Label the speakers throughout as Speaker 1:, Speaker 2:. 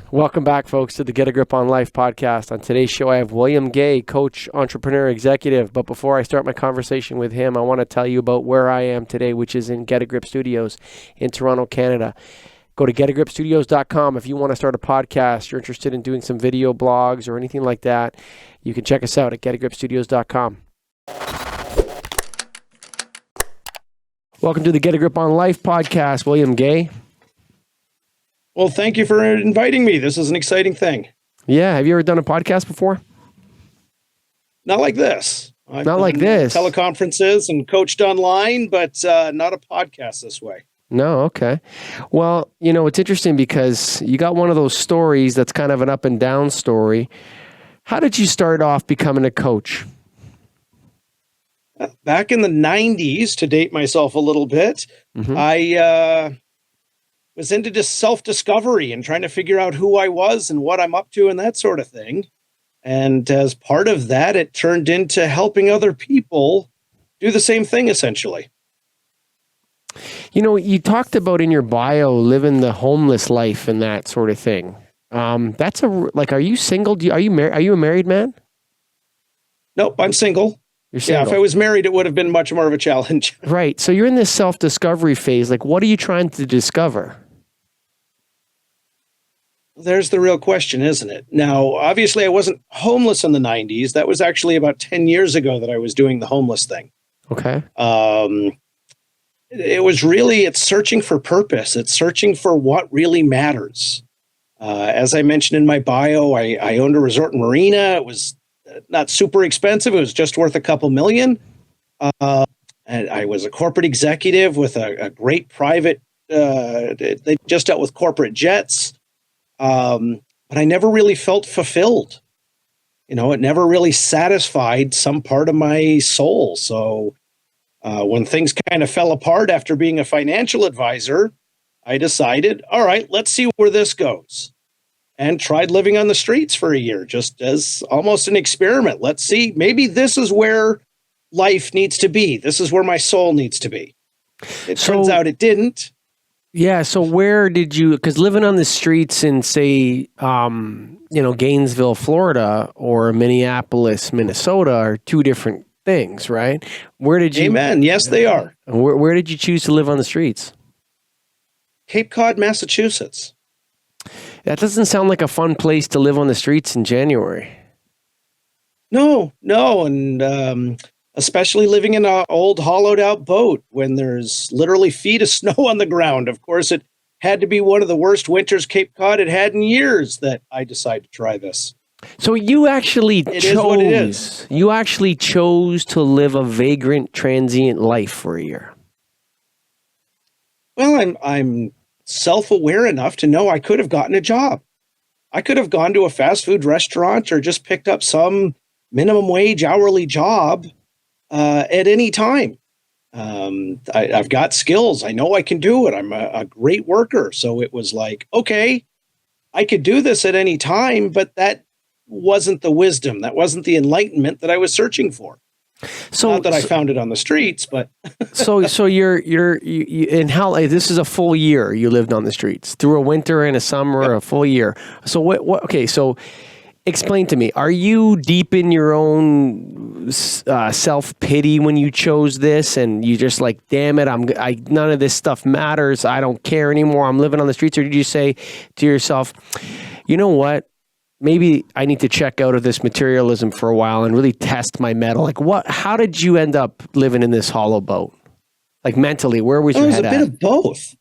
Speaker 1: Welcome back, folks, to the Get a Grip on Life podcast. On today's show, I have William Gay, coach, entrepreneur, executive. But before I start my conversation with him, I want to tell you about where I am today, which is in Get a Grip Studios in Toronto, Canada. Go to getagripstudios.com if you want to start a podcast, you're interested in doing some video blogs or anything like that. You can check us out at getagripstudios.com. Welcome to the Get a Grip on Life podcast, William Gay.
Speaker 2: Well, thank you for inviting me. This is an exciting thing.
Speaker 1: Yeah. Have you ever done a podcast before?
Speaker 2: Not like this. I've
Speaker 1: Not like this.
Speaker 2: Teleconferences and coached online, but not a podcast this way.
Speaker 1: No, okay. Well, you know, it's interesting because you got one of those stories that's kind of an up and down story. How did you start off becoming a coach?
Speaker 2: Back in the 90s, to date myself a little bit, I was into just self-discovery and trying to figure out who I was and what I'm up to and that sort of thing. And as part of that, it turned into helping other people do the same thing, essentially.
Speaker 1: You know, you talked about in your bio living the homeless life and that sort of thing. That's are you single? Are you married? Are you a married man?
Speaker 2: Nope, I'm single.
Speaker 1: You're single.
Speaker 2: Yeah, if I was married, it would have been much more of a challenge.
Speaker 1: Right. So you're in this self-discovery phase. Like, what are you trying to discover?
Speaker 2: There's the real question, isn't it? Now, obviously, I wasn't homeless in the 90s. That was actually about 10 years ago that I was doing the homeless thing.
Speaker 1: Okay.
Speaker 2: It's searching for purpose. It's searching for what really matters. As I mentioned in my bio, I owned a resort and marina. It was not super expensive. It was just worth a couple million. And I was a corporate executive with a great private, they just dealt with corporate jets. But I never really felt fulfilled. You know, it never really satisfied some part of my soul. So when things kind of fell apart after being a financial advisor, I decided, all right, let's see where this goes. And tried living on the streets for a year, just as almost an experiment. Let's see, maybe this is where life needs to be. This is where my soul needs to be. It turns out it didn't.
Speaker 1: Yeah. So where did you, because living on the streets in, say, Gainesville, Florida, or Minneapolis, Minnesota are two different things, right? Where did you?
Speaker 2: Amen. Yes, they are.
Speaker 1: Where did you choose to live on the streets?
Speaker 2: Cape Cod, Massachusetts.
Speaker 1: That doesn't sound like a fun place to live on the streets in January.
Speaker 2: No. And especially living in an old hollowed out boat when there's literally feet of snow on the ground. Of course, it had to be one of the worst winters Cape Cod had had in years that I decided to try this.
Speaker 1: So you actually
Speaker 2: You
Speaker 1: actually chose to live a vagrant, transient life for a year.
Speaker 2: Well, I'm self-aware enough to know I could have gotten a job. I could have gone to a fast food restaurant or just picked up some minimum wage hourly job at any time. I've got skills. I know I can do it. I'm a great worker. So it was like, okay, I could do this at any time, but that wasn't the wisdom. That wasn't the enlightenment that I was searching for.
Speaker 1: So
Speaker 2: not that I found it on the streets, but
Speaker 1: so you're in how this is a full year you lived on the streets through a winter and a summer,
Speaker 2: Yep.
Speaker 1: a full year. So what? Okay, so explain to me. Are you deep in your own self-pity when you chose this, and you just like, damn it, none of this stuff matters. I don't care anymore. I'm living on the streets, or did you say to yourself, you know what? Maybe I need to check out of this materialism for a while and really test my mettle. Like how did you end up living in this hollow boat? Like mentally, where was your head at?
Speaker 2: It was a bit of both.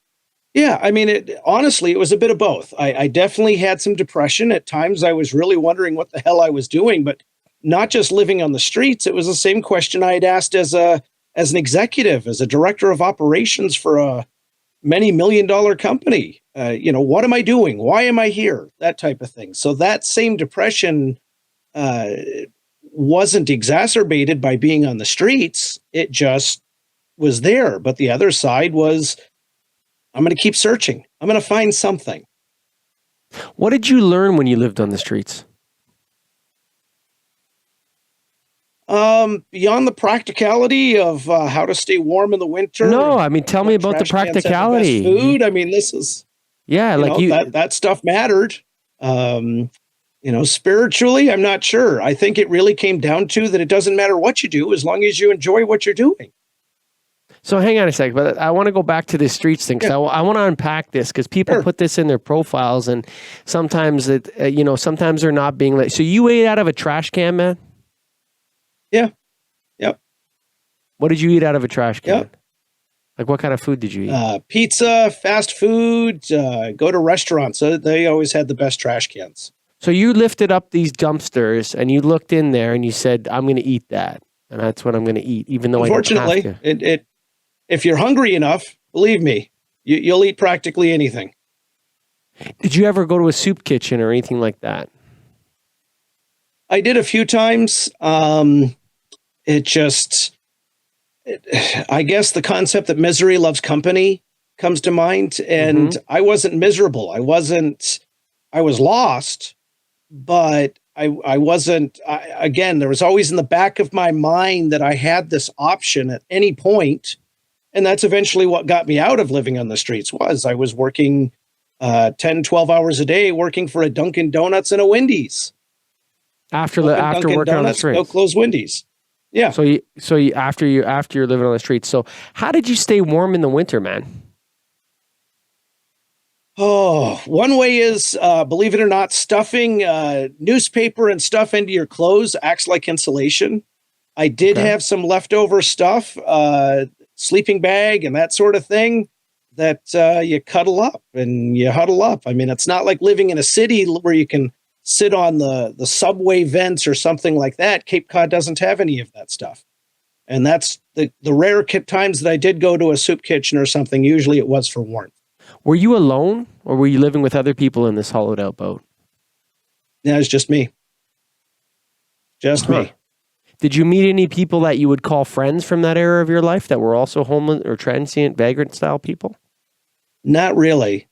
Speaker 2: Yeah. I mean, honestly, it was a bit of both. I definitely had some depression. At times I was really wondering what the hell I was doing, but not just living on the streets. It was the same question I had asked as an executive, as a director of operations for a many $million company. What am I doing? Why am I here? That type of thing. So that same depression wasn't exacerbated by being on the streets. It just was there. But the other side was, I'm going to keep searching. I'm going to find something.
Speaker 1: What did you learn when you lived on the streets?
Speaker 2: Beyond the practicality of how to stay warm in the winter.
Speaker 1: No, I mean, tell me about the practicality.
Speaker 2: Food. I mean, this is
Speaker 1: that stuff
Speaker 2: mattered. Um, spiritually, I'm not sure. I think it really came down to that it doesn't matter what you do as long as you enjoy what you're doing.
Speaker 1: So hang on a second, but I want to go back to the streets thing because I want to unpack this because people put this in their profiles and sometimes sometimes they're not being let. So you ate out of a trash can, man?
Speaker 2: Yeah. Yep.
Speaker 1: What did you eat out of a trash can?
Speaker 2: Yep.
Speaker 1: Like what kind of food did you eat?
Speaker 2: Pizza, fast food, go to restaurants. They always had the best trash cans.
Speaker 1: So you lifted up these dumpsters and you looked in there and you said, I'm going to eat that. And that's what I'm going to eat, even though
Speaker 2: unfortunately,
Speaker 1: I don't have to.
Speaker 2: If you're hungry enough, believe me, you'll eat practically anything.
Speaker 1: Did you ever go to a soup kitchen or anything like that?
Speaker 2: I did a few times. I guess the concept that misery loves company comes to mind. And I wasn't miserable. I was lost, but I wasn't, again, there was always in the back of my mind that I had this option at any point. And that's eventually what got me out of living on the streets I was working 10, 12 hours a day, working for a Dunkin' Donuts and a Wendy's.
Speaker 1: After working on the streets.
Speaker 2: Go close Wendy's. Yeah.
Speaker 1: After you're living on the streets. So how did you stay warm in the winter, man?
Speaker 2: Oh, one way is, believe it or not, stuffing newspaper and stuff into your clothes acts like insulation. I did have some leftover stuff, sleeping bag and that sort of thing that you cuddle up and you huddle up. I mean, it's not like living in a city where you can sit on the subway vents or something like that. Cape Cod doesn't have any of that stuff. And that's the rare times that I did go to a soup kitchen or something. Usually it was for warmth.
Speaker 1: Were you alone or were you living with other people in this hollowed out boat?
Speaker 2: Yeah, it's just me. Just me.
Speaker 1: Did you meet any people that you would call friends from that era of your life that were also homeless or transient vagrant style people?
Speaker 2: Not really.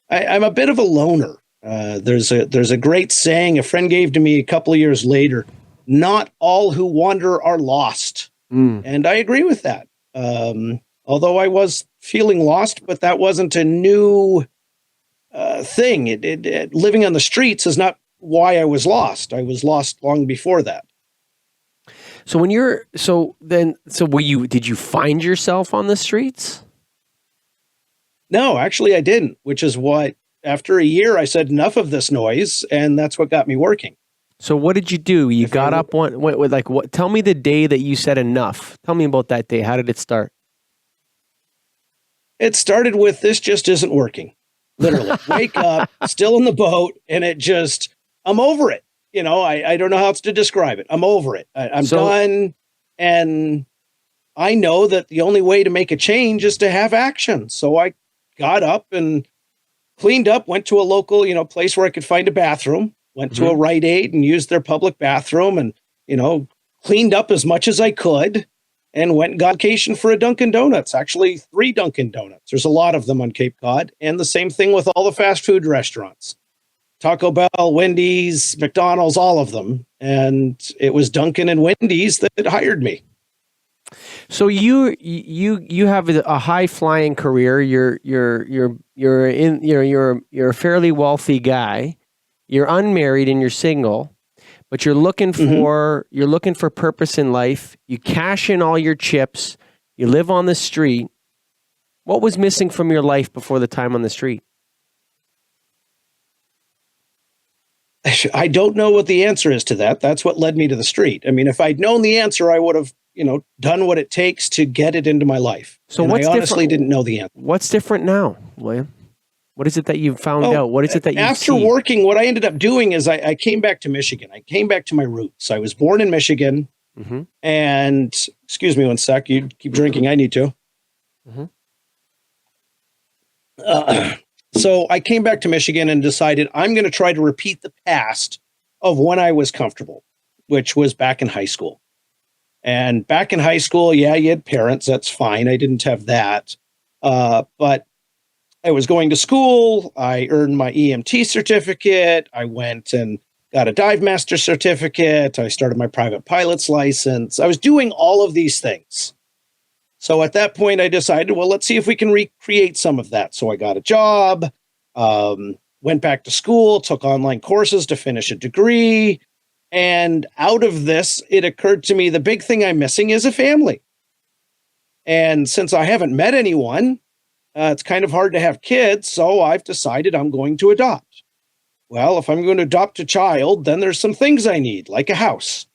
Speaker 2: I'm a bit of a loner. There's a great saying a friend gave to me a couple of years later: "Not all who wander are lost." And I agree with that. Although I was feeling lost, but that wasn't a new thing. Living on the streets is not why I was lost. I was lost long before that.
Speaker 1: So did you find yourself on the streets?
Speaker 2: No, actually I didn't, which is what, after a year, I said enough of this noise, and that's what got me working.
Speaker 1: So what did you do? You got up what? Tell me the day that you said enough. Tell me about that day. How did it start?
Speaker 2: It started with, this just isn't working. Literally, wake up, still in the boat, and I'm over it. I don't know how else to describe it. I'm over it. I'm done. And I know that the only way to make a change is to have action. So I got up and cleaned up, went to a local, place where I could find a bathroom, went to a Rite Aid and used their public bathroom and, cleaned up as much as I could and went and got vacation for a Dunkin' Donuts, actually 3 Dunkin' Donuts. There's a lot of them on Cape Cod. And the same thing with all the fast food restaurants. Taco Bell, Wendy's, McDonald's, all of them. And it was Dunkin' and Wendy's that hired me.
Speaker 1: So you have a high flying career. You're a fairly wealthy guy. You're unmarried and you're single, but you're looking for purpose in life. You cash in all your chips. You live on the street. What was missing from your life before the time on the street?
Speaker 2: I don't know what the answer is to that. That's what led me to the street. I mean, if I'd known the answer, I would have, done what it takes to get it into my life. So I honestly didn't know the answer.
Speaker 1: What's different now, William? What is it that you found out? What is it that you
Speaker 2: after
Speaker 1: see?
Speaker 2: Working, what I ended up doing is I came back to Michigan. I came back to my roots. I was born in Michigan. And excuse me one sec. You keep drinking. I need to. So I came back to Michigan and decided I'm going to try to repeat the past of when I was comfortable, which was back in high school. And back in high school, yeah, you had parents. That's fine. I didn't have that. But I was going to school. I earned my EMT certificate. I went and got a dive master certificate. I started my private pilot's license. I was doing all of these things. So at that point, I decided, well, let's see if we can recreate some of that. So I got a job. went back to school, took online courses to finish a degree. And out of this, it occurred to me the big thing I'm missing is a family. And since I haven't met anyone, it's kind of hard to have kids. So I've decided I'm going to adopt. Well, if I'm going to adopt a child, then there's some things I need, like a house,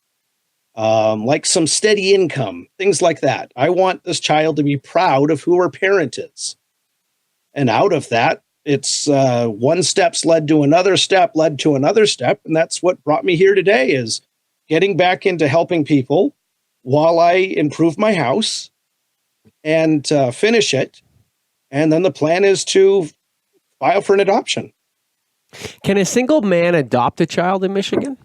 Speaker 2: like some steady income, things like that. I want this child to be proud of who her parent is. And out of that, it's one step's led to another step, and that's what brought me here today, is getting back into helping people while I improve my house and finish it. And then the plan is to file for an adoption.
Speaker 1: Can a single man adopt a child in Michigan?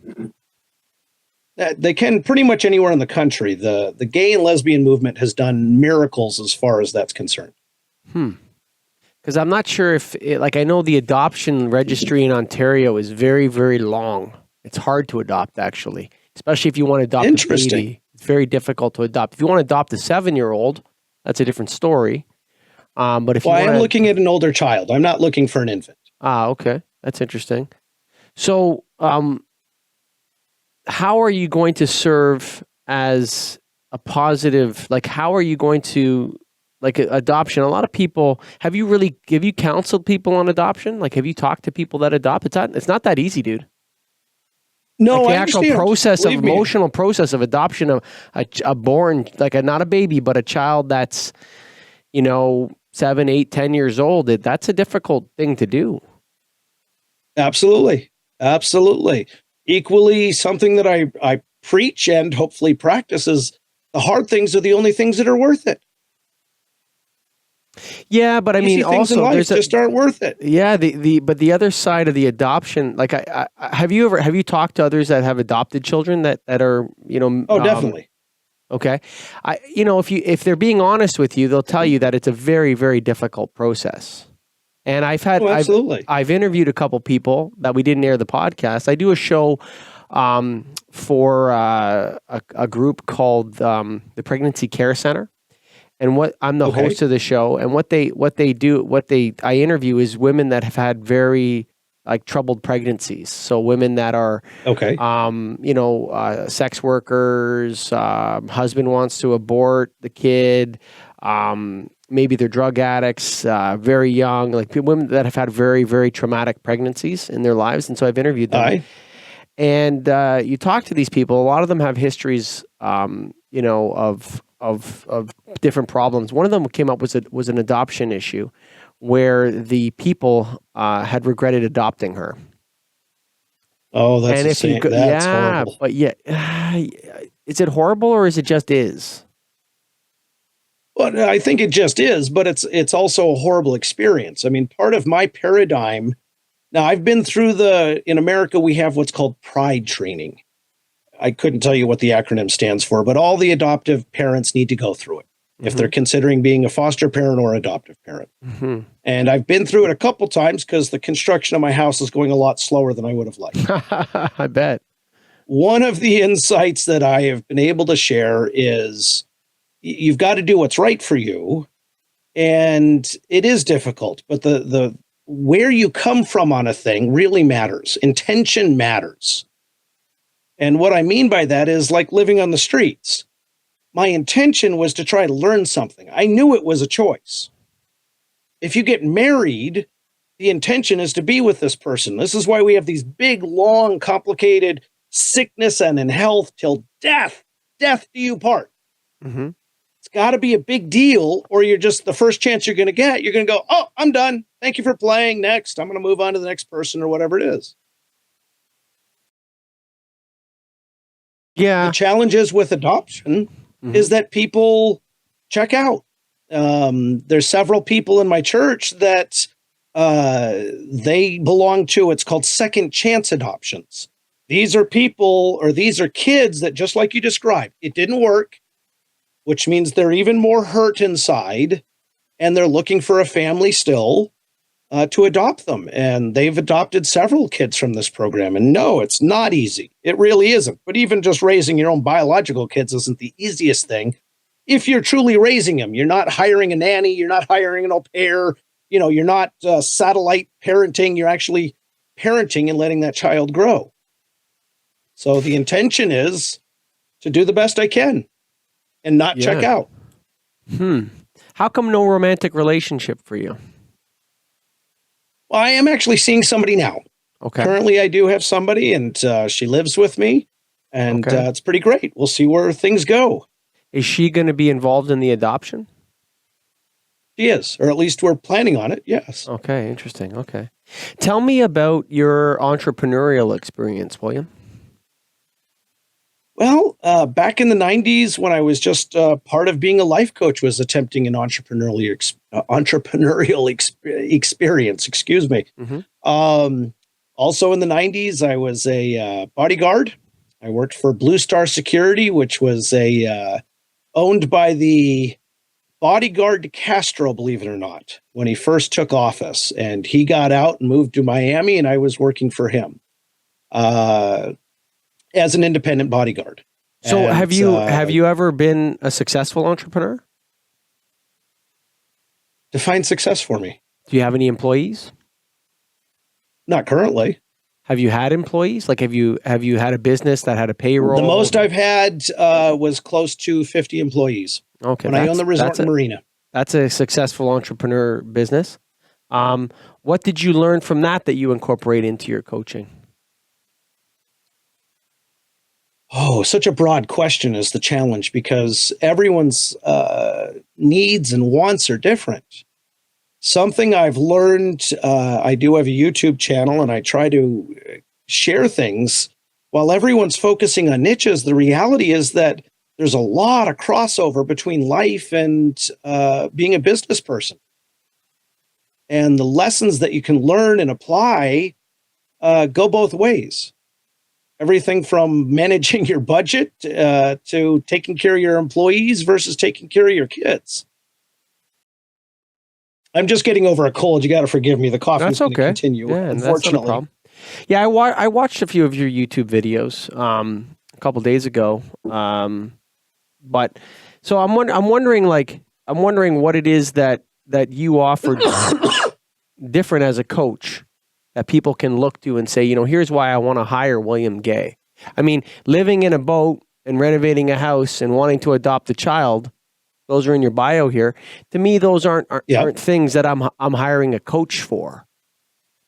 Speaker 2: They can pretty much anywhere in the country. The gay and lesbian movement has done miracles as far as that's concerned.
Speaker 1: Because I'm not sure if, I know the adoption registry in Ontario is very, very long. It's hard to adopt, actually, especially if you want to adopt a baby. It's very difficult to adopt. If you want to adopt a 7-year-old, that's a different story. But if
Speaker 2: I am looking at an older child. I'm not looking for an infant.
Speaker 1: Okay. That's interesting. So, how are you going to serve as a positive, how are you going to, adoption? A lot of people, have you counseled people on adoption? Have you talked to people that adopt? It's not that easy, dude.
Speaker 2: No,
Speaker 1: the
Speaker 2: I
Speaker 1: actual
Speaker 2: understand.
Speaker 1: emotional process of adoption of a born, not a baby, but a child that's, 7, 8, 10 years old, that's a difficult thing to do.
Speaker 2: Absolutely. Equally, something that I preach and hopefully practice is the hard things are the only things that are worth it.
Speaker 1: Yeah, but I mean,
Speaker 2: things in
Speaker 1: also
Speaker 2: life just aren't worth it.
Speaker 1: Yeah, but the other side of the adoption, have you talked to others that have adopted children that are
Speaker 2: definitely.
Speaker 1: Okay, if they're being honest with you, they'll tell you that it's a very, very difficult process. And I've interviewed a couple people that we didn't air the podcast. I do a show for a group called the Pregnancy Care Center, and I'm the host of the show. And I interview is women that have had very troubled pregnancies. So women that are sex workers, husband wants to abort the kid. Maybe they're drug addicts, very young, women that have had very, very traumatic pregnancies in their lives. And so I've interviewed them. And you talk to these people, a lot of them have histories, of different problems. One of them came up was an adoption issue where the people had regretted adopting her.
Speaker 2: Oh, that's horrible.
Speaker 1: But is it horrible or is it just is?
Speaker 2: Well, I think it just is, but it's also a horrible experience. I mean, part of my paradigm, now I've been through in America, we have what's called pride training. I couldn't tell you what the acronym stands for, but all the adoptive parents need to go through it if they're considering being a foster parent or adoptive parent. Mm-hmm. And I've been through it a couple times because the construction of my house is going a lot slower than I would have liked.
Speaker 1: I bet.
Speaker 2: One of the insights that I have been able to share is you've got to do what's right for you. And it is difficult, but the where you come from on a thing really matters. Intention matters. And what I mean by that is like living on the streets. My intention was to try to learn something. I knew it was a choice. If you get married, the intention is to be with this person. This is why we have these big, long, complicated sickness and in health till death do you part. Mm-hmm. It's got to be a big deal, or you're just the first chance you're going to get, you're going to go, oh, I'm done. Thank you for playing. Next, I'm going to move on to the next person or whatever it is.
Speaker 1: Yeah.
Speaker 2: The challenges with adoption is that people check out. There's several people in my church that they belong to, it's called second chance adoptions. These are people, or these are kids that, just like you described, it didn't work, which means they're even more hurt inside, and they're looking for a family still to adopt them. And they've adopted several kids from this program. And no, it's not easy. It really isn't. But even just raising your own biological kids isn't the easiest thing. If you're truly raising them, you're not hiring a nanny, you're not hiring an au pair, you're not satellite parenting. You're actually parenting and letting that child grow. So the intention is to do the best I can and not check
Speaker 1: Yeah.
Speaker 2: out.
Speaker 1: How come no romantic relationship for you?
Speaker 2: Well, I am actually seeing somebody now.
Speaker 1: Okay.
Speaker 2: Currently, I do have somebody, and she lives with me, and
Speaker 1: Okay.
Speaker 2: it's pretty great. We'll see where things go.
Speaker 1: Is she going to be involved in the adoption?
Speaker 2: She is, or at least we're planning on it. Yes.
Speaker 1: Okay, interesting. Okay. Tell me about your entrepreneurial experience, William.
Speaker 2: Well, back in the '90s, when I was just part of being a life coach, was attempting an experience. Excuse me.
Speaker 1: Mm-hmm.
Speaker 2: Also in the '90s, I was a bodyguard. I worked for Blue Star Security, which was owned by the bodyguard to Castro, believe it or not, when he first took office. And he got out and moved to Miami, and I was working for him as an independent bodyguard.
Speaker 1: So
Speaker 2: And,
Speaker 1: have you ever been a successful entrepreneur?
Speaker 2: define success for me?
Speaker 1: Do you have any employees?
Speaker 2: Not currently.
Speaker 1: Have you had employees? Like have you had a business that had a payroll?
Speaker 2: The most I've had was close to 50 employees.
Speaker 1: Okay,
Speaker 2: When I owned the resort and marina.
Speaker 1: That's a successful entrepreneur business. What did you learn from that you incorporate into your coaching?
Speaker 2: Oh, such a broad question is the challenge, because everyone's needs and wants are different. Something I've learned, I do have a YouTube channel, and I try to share things. While everyone's focusing on niches, the reality is that there's a lot of crossover between life and being a business person. And the lessons that you can learn and apply go both ways. Everything from managing your budget to taking care of your employees versus taking care of your kids. I'm just getting over a cold. You got to forgive me. The coffee is going to continue,
Speaker 1: Yeah,
Speaker 2: unfortunately.
Speaker 1: that's no problem. Yeah, I watched a few of your YouTube videos a couple days ago. But so I'm wondering what it is that you offer different as a coach that people can look to and say, here's why I want to hire William Gay. I mean, living in a boat and renovating a house and wanting to adopt a child, those are in your bio here. To me, those aren't things that I'm hiring a coach for.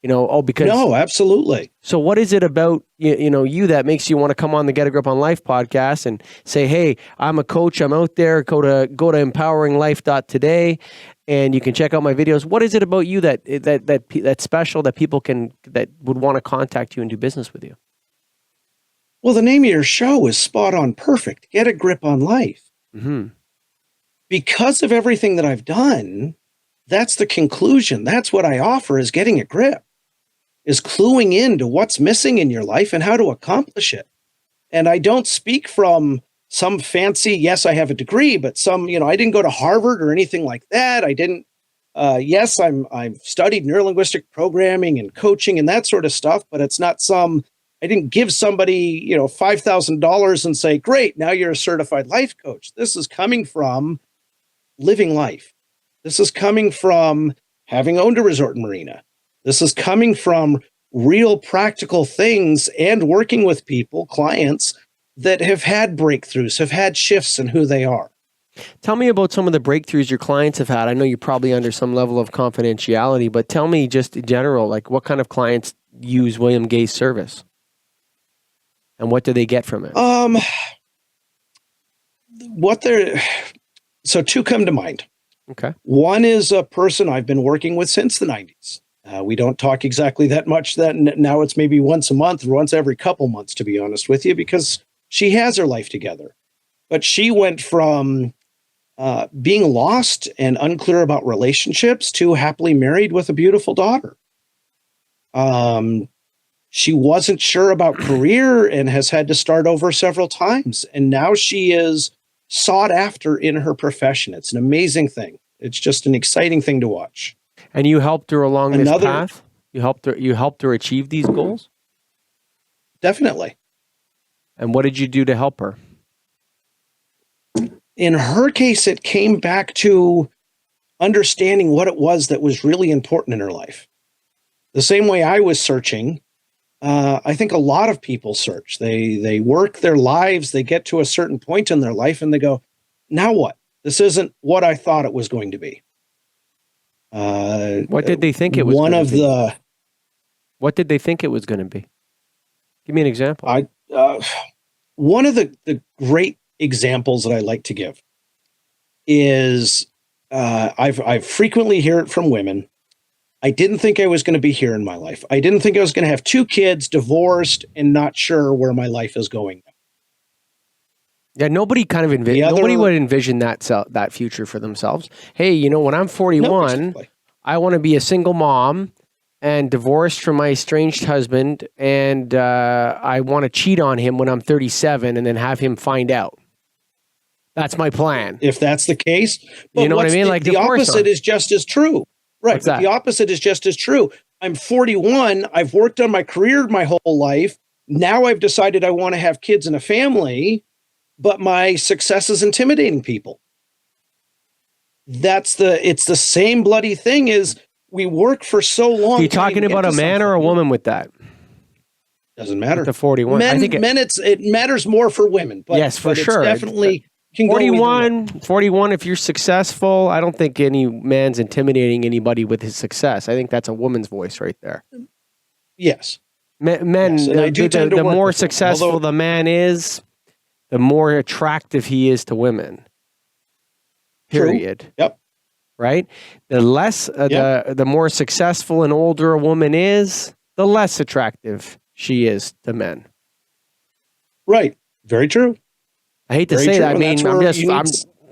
Speaker 1: Because
Speaker 2: no, absolutely.
Speaker 1: So what is it about you that makes you want to come on the Get a Grip on Life podcast and say, hey, I'm a coach, I'm out there, go to empoweringlife.today and you can check out my videos. What is it about you that's special that people that would want to contact you and do business with you?
Speaker 2: Well, the name of your show is spot on perfect. Get a Grip on Life.
Speaker 1: Mm-hmm.
Speaker 2: Because of everything that I've done, that's the conclusion. That's what I offer, is getting a grip, is cluing into what's missing in your life and how to accomplish it. And I don't speak from some fancy, yes, I have a degree, but I didn't go to Harvard or anything like that. I didn't, yes, I've studied neurolinguistic programming and coaching and that sort of stuff, but it's not I didn't give somebody, $5,000 and say, great, now you're a certified life coach. This is coming from living life. This is coming from having owned a resort and marina. This is coming from real practical things and working with people, clients that have had breakthroughs, have had shifts in who they are.
Speaker 1: Tell me about some of the breakthroughs your clients have had. I know you're probably under some level of confidentiality, but tell me just in general, like what kind of clients use William Gay's service? And what do they get from it?
Speaker 2: So two come to mind.
Speaker 1: Okay.
Speaker 2: One is a person I've been working with since the 90s. We don't talk exactly that much. Now it's maybe once a month or once every couple months, to be honest with you, because she has her life together. But she went from being lost and unclear about relationships to happily married with a beautiful daughter. She wasn't sure about career and has had to start over several times. And now she is sought after in her profession. It's an amazing thing. It's just an exciting thing to watch.
Speaker 1: And you helped her along this path? You helped her achieve these goals?
Speaker 2: Definitely.
Speaker 1: And what did you do to help her?
Speaker 2: In her case, it came back to understanding what it was that was really important in her life. The same way I was searching, I think a lot of people search. They work their lives, they get to a certain point in their life, and they go, "Now what? This isn't what I thought it was going to be."
Speaker 1: What did they think it was? What did they think it was going to be? Give me an example.
Speaker 2: One of the great examples that I like to give is I've frequently hear it from women. I didn't think I was going to be here in my life. I didn't think I was going to have 2 kids, divorced, and not sure where my life is going.
Speaker 1: Yeah, nobody kind of nobody would envision that future for themselves. Hey, you know, when I'm 41, I want to be a single mom and divorced from my estranged husband, and I want to cheat on him when I'm 37 and then have him find out. That's my plan.
Speaker 2: If that's the case, but
Speaker 1: you know what I mean? Like
Speaker 2: the opposite is just as true. Right. The opposite is just as true. I'm 41. I've worked on my career my whole life. Now I've decided I want to have kids and a family, but my success is intimidating people. It's the same bloody thing is we work for so long.
Speaker 1: Are you talking about a man or a woman with that?
Speaker 2: Doesn't matter.
Speaker 1: With the 41.
Speaker 2: Men, it matters more for women. But,
Speaker 1: yes, for sure.
Speaker 2: Definitely.
Speaker 1: 41, if you're successful, I don't think any man's intimidating anybody with his success. I think that's a woman's voice right there.
Speaker 2: Yes.
Speaker 1: Men, yes, the more successful the man is, the more attractive he is to women. Period.
Speaker 2: True. Yep.
Speaker 1: Right? The less, the more successful and older a woman is, the less attractive she is to men.
Speaker 2: Right. Very true.
Speaker 1: I hate to say that. I mean,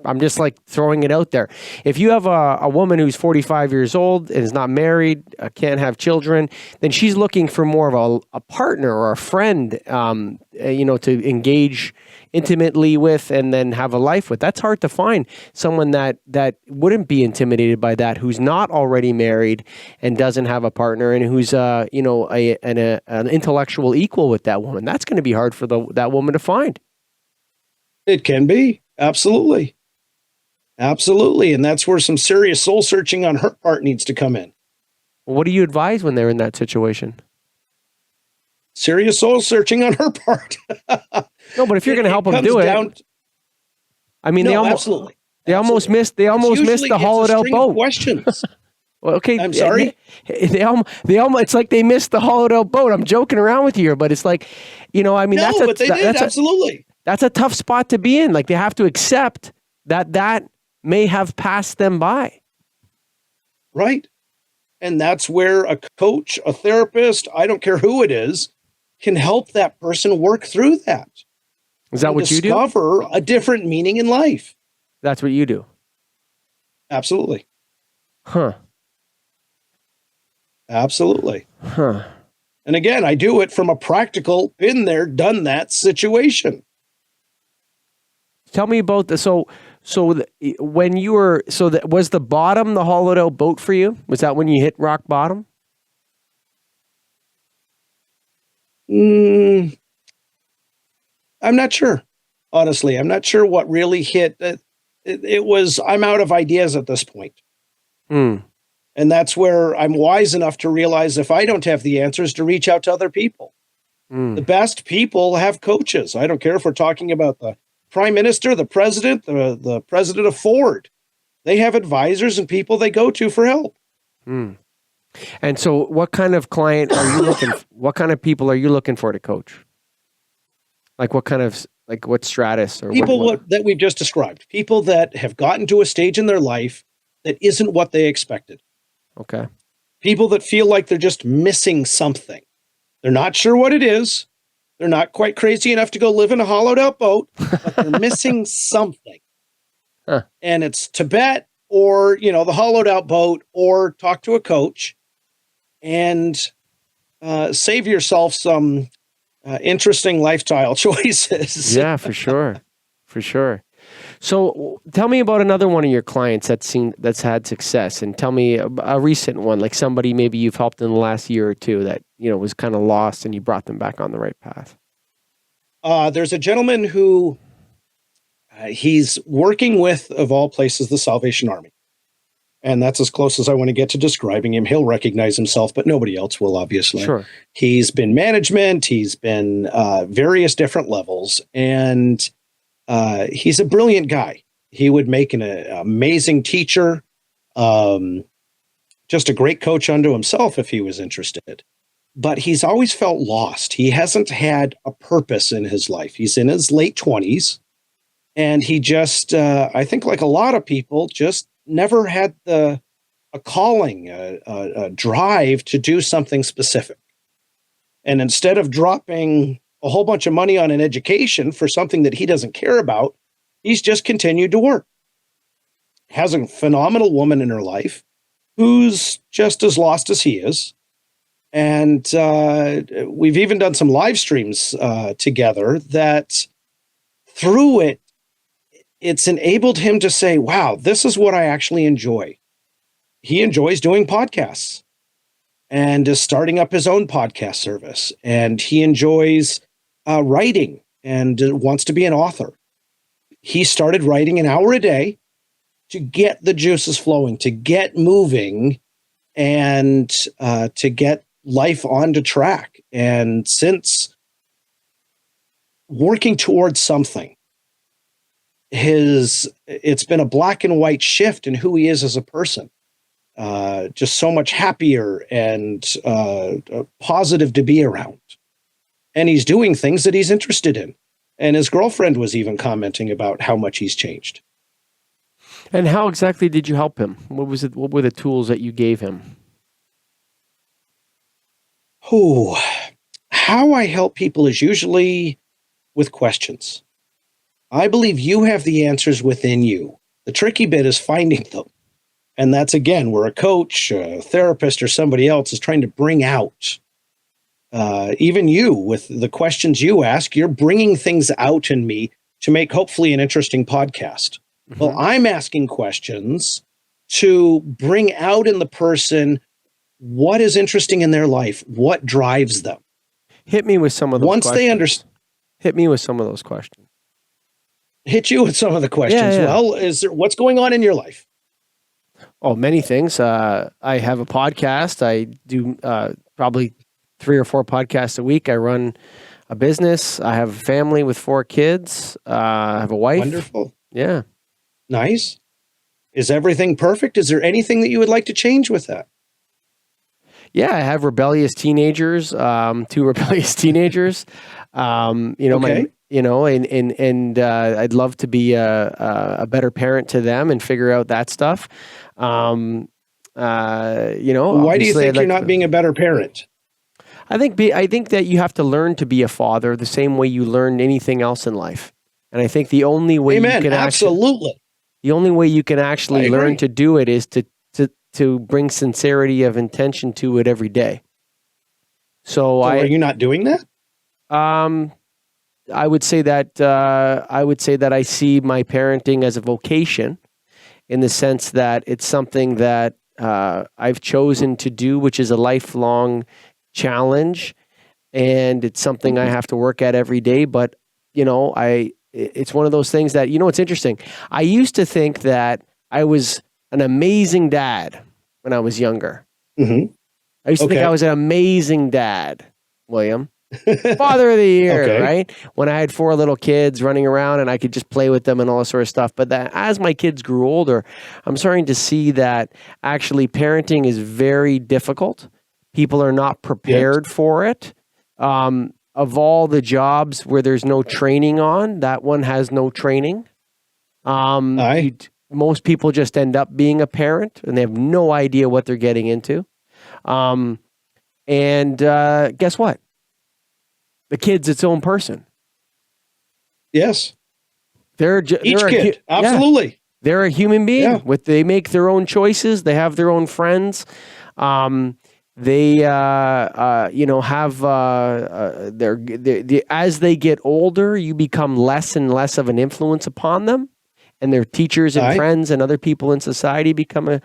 Speaker 1: I'm just like throwing it out there. If you have a woman who's 45 years old and is not married, can't have children, then she's looking for more of a partner or a friend, you know, to engage intimately with and then have a life with. That's hard to find someone that wouldn't be intimidated by that, who's not already married and doesn't have a partner and who's you know, an intellectual equal with that woman. That's going to be hard for that woman to find.
Speaker 2: It can be. Absolutely. Absolutely. And that's where some serious soul searching on her part needs to come in.
Speaker 1: Well, what do you advise when they're in that situation?
Speaker 2: Serious soul searching on her part.
Speaker 1: No, but if you're going to help them do it, I mean,
Speaker 2: no,
Speaker 1: they almost missed the hollowed out boat.
Speaker 2: Questions.
Speaker 1: Well, okay,
Speaker 2: I'm sorry.
Speaker 1: They almost. It's like they missed the hollowed out boat. I'm joking around with you, but it's like, you know, I mean,
Speaker 2: absolutely.
Speaker 1: That's a tough spot to be in. Like they have to accept that may have passed them by.
Speaker 2: Right. And that's where a coach, a therapist, I don't care who it is, can help that person work through that.
Speaker 1: Is that what you do?
Speaker 2: Discover a different meaning in life.
Speaker 1: That's what you do.
Speaker 2: Absolutely.
Speaker 1: Huh.
Speaker 2: Absolutely.
Speaker 1: Huh.
Speaker 2: And again, I do it from a practical, been there, done that situation.
Speaker 1: Tell me about this. When you were, was the bottom the hollowed out boat for you? Was that when you hit rock bottom?
Speaker 2: I'm not sure. Honestly, I'm not sure what really hit. It was, I'm out of ideas at this point. And that's where I'm wise enough to realize if I don't have the answers, to reach out to other people. The best people have coaches. I don't care if we're talking about the Prime Minister, the President, the President of Ford. They have advisors and people they go to for help.
Speaker 1: And so what kind of client are you looking for? What kind of people are you looking for to coach? Like what kind of, like what stratus or
Speaker 2: people that we've just described, people that have gotten to a stage in their life that isn't what they expected.
Speaker 1: Okay.
Speaker 2: People that feel like they're just missing something. They're not sure what it is. They're not quite crazy enough to go live in a hollowed out boat, but they're missing something. And it's Tibet or, you know, the hollowed out boat or talk to a coach and save yourself some interesting lifestyle choices.
Speaker 1: Yeah, for sure. For sure. So tell me about another one of your clients that's had success, and tell me a recent one, like somebody maybe you've helped in the last year or two that, you know, was kind of lost and you brought them back on the right path.
Speaker 2: There's a gentleman who he's working with, of all places, the Salvation Army. And that's as close as I want to get to describing him. He'll recognize himself, but nobody else will, obviously.
Speaker 1: Sure.
Speaker 2: He's been management. He's been various different levels. And he's a brilliant guy. He would make an amazing teacher, just a great coach unto himself if he was interested. But he's always felt lost. He hasn't had a purpose in his life. He's in his late 20s. And he just, I think like a lot of people, just never had a calling, a drive to do something specific. And instead of dropping a whole bunch of money on an education for something that he doesn't care about, he's just continued to work. Has a phenomenal woman in her life who's just as lost as he is. And we've even done some live streams together that through it, it's enabled him to say, wow, this is what I actually enjoy. He enjoys doing podcasts and is starting up his own podcast service. And he enjoys writing and wants to be an author. He started writing an hour a day to get the juices flowing, to get moving, and to get life onto track. And since working towards something, it's been a black and white shift in who he is as a person. Just so much happier and positive to be around. And he's doing things that he's interested in. And his girlfriend was even commenting about how much he's changed.
Speaker 1: And how exactly did you help him? What was it? What were the tools that you gave him?
Speaker 2: Oh, how I help people is usually with questions. I believe you have the answers within you. The tricky bit is finding them. And that's, again, where a coach, a therapist, or somebody else is trying to bring out. Even you, with the questions you ask, you're bringing things out in me to make hopefully an interesting podcast. Mm-hmm. Well, I'm asking questions to bring out in the person what is interesting in their life, what drives them.
Speaker 1: Hit me with some of those
Speaker 2: Once
Speaker 1: questions.
Speaker 2: they understand.
Speaker 1: Hit me with some of those questions.
Speaker 2: Hit you with some of the questions.
Speaker 1: Yeah.
Speaker 2: Well, what's going on in your life?
Speaker 1: Oh, many things. I have a podcast. I do probably 3 or 4 podcasts a week. I run a business. I have a family with 4 kids. I have a wife.
Speaker 2: Wonderful.
Speaker 1: Yeah.
Speaker 2: Nice. Is everything perfect? Is there anything that you would like to change with that?
Speaker 1: Yeah, I have rebellious teenagers, 2 rebellious teenagers. Okay. And I'd love to be a better parent to them and figure out that stuff. Why
Speaker 2: do you think you're not being a better parent?
Speaker 1: I think that you have to learn to be a father the same way you learn anything else in life. And I think the only way
Speaker 2: Amen.
Speaker 1: you can
Speaker 2: absolutely.
Speaker 1: The only way you can actually learn to do it is to bring sincerity of intention to it every day. So
Speaker 2: are you not doing that?
Speaker 1: I would say that I see my parenting as a vocation, in the sense that it's something that I've chosen to do, which is a lifelong challenge, and it's something I have to work at every day. But it's one of those things that, it's interesting. I used to think that I was an amazing dad when I was younger.
Speaker 2: Mm-hmm.
Speaker 1: I used to think I was an amazing dad, William. Father of the year, right? When I had 4 little kids running around and I could just play with them and all this sort of stuff. But that as my kids grew older, I'm starting to see that actually parenting is very difficult. People are not prepared for it. Of all the jobs where there's no training on, that one has no training. Most people just end up being a parent and they have no idea what they're getting into. Guess what? The kid's its own person.
Speaker 2: Yes.
Speaker 1: Each
Speaker 2: kid. Absolutely.
Speaker 1: Yeah, they're a human being. Yeah. They make their own choices. They have their own friends. They have as they get older, you become less and less of an influence upon them, and their teachers and friends and other people in society become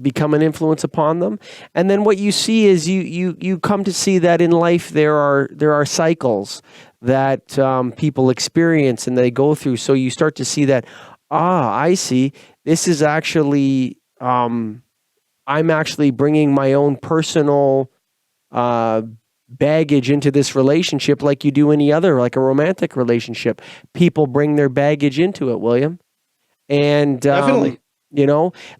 Speaker 1: become an influence upon them. And then what you see is you come to see that in life there are cycles that people experience and they go through. So you start to see that, I see. This is actually, I'm actually bringing my own personal uh, baggage into this relationship like you do any other, like a romantic relationship. People bring their baggage into it, William. And,
Speaker 2: Definitely.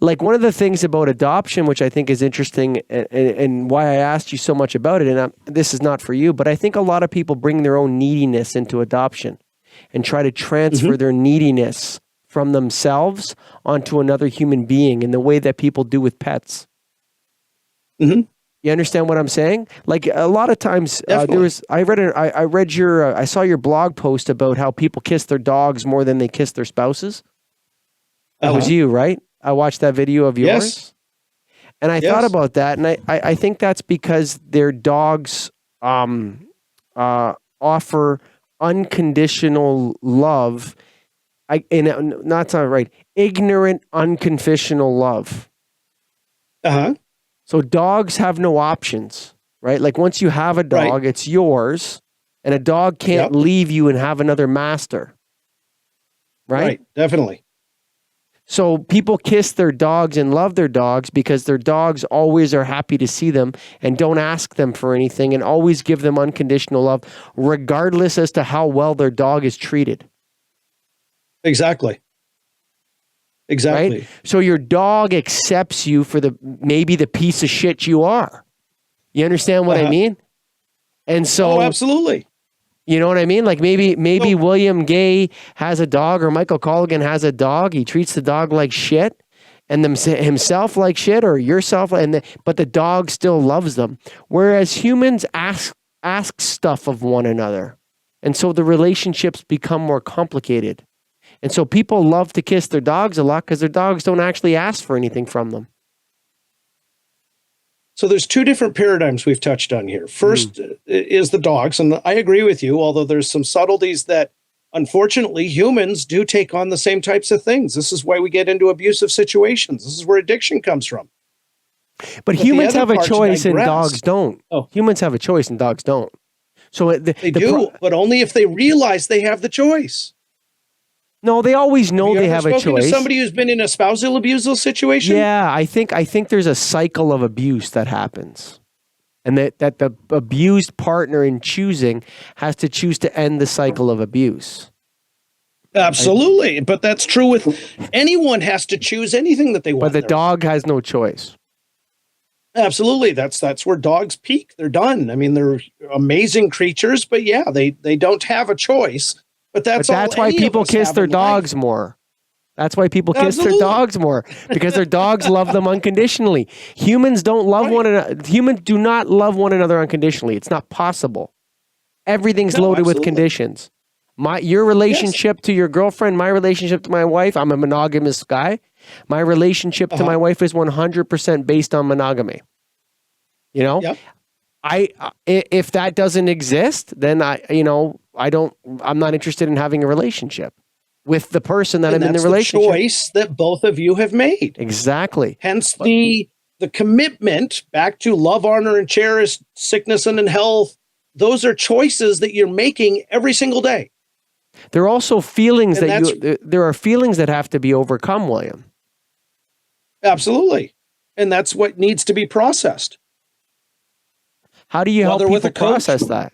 Speaker 1: like one of the things about adoption, which I think is interesting and why I asked you so much about it, and this is not for you, but I think a lot of people bring their own neediness into adoption and try to transfer their neediness from themselves onto another human being in the way that people do with pets.
Speaker 2: Mm-hmm.
Speaker 1: You understand what I'm saying? Like a lot of times, I saw your blog post about how people kiss their dogs more than they kiss their spouses. That was you, right? I watched that video of yours.
Speaker 2: Yes.
Speaker 1: And I thought about that, and I think that's because their dogs offer unconditional love. Not right. Ignorant, unconditional love. So dogs have no options, right? Like once you have a dog, it's yours, and a dog can't leave you and have another master. Right?
Speaker 2: Definitely.
Speaker 1: So people kiss their dogs and love their dogs because their dogs always are happy to see them and don't ask them for anything and always give them unconditional love, regardless as to how well their dog is treated.
Speaker 2: Exactly.
Speaker 1: Right? So your dog accepts you for maybe the piece of shit you are. You understand what I mean? And so,
Speaker 2: absolutely.
Speaker 1: You know what I mean? Like maybe William Gay has a dog or Michael Colligan has a dog. He treats the dog like shit and himself like shit or yourself. But the dog still loves them. Whereas humans ask stuff of one another. And so the relationships become more complicated. And so people love to kiss their dogs a lot because their dogs don't actually ask for anything from them.
Speaker 2: So there's two different paradigms we've touched on here. First is the dogs, and I agree with you, although there's some subtleties that unfortunately humans do take on the same types of things. This is why we get into abusive situations. This is where addiction comes from.
Speaker 1: But humans have a choice and dogs don't. Humans have a choice and dogs don't. So
Speaker 2: they do, but only if they realize they have the choice.
Speaker 1: No, they always know they have a choice.
Speaker 2: To somebody who's been in a spousal abusal situation?
Speaker 1: Yeah, I think there's a cycle of abuse that happens. And that the abused partner in choosing has to choose to end the cycle of abuse.
Speaker 2: Absolutely. But that's true with anyone has to choose anything that they want.
Speaker 1: But the dog has no choice.
Speaker 2: Absolutely. That's where dogs peak. They're done. I mean, they're amazing creatures, but yeah, they don't have a choice. But that's
Speaker 1: why people kiss their dogs more. That's why people kiss their dogs more, because their dogs love them unconditionally. Humans don't love one another. Humans do not love one another unconditionally. It's not possible. Everything's loaded with conditions. Your relationship to your girlfriend, my relationship to my wife, I'm a monogamous guy. My relationship to my wife is 100% based on monogamy. You know? Yep. If that doesn't exist, then I'm not interested in having a relationship with the person that I'm in the relationship.
Speaker 2: That's the choice that both of you have made.
Speaker 1: Exactly.
Speaker 2: Hence the commitment back to love, honor, and cherish, sickness and in health. Those are choices that you're making every single day.
Speaker 1: There are also feelings there are feelings that have to be overcome, William.
Speaker 2: Absolutely. And that's what needs to be processed.
Speaker 1: How do you help people process that?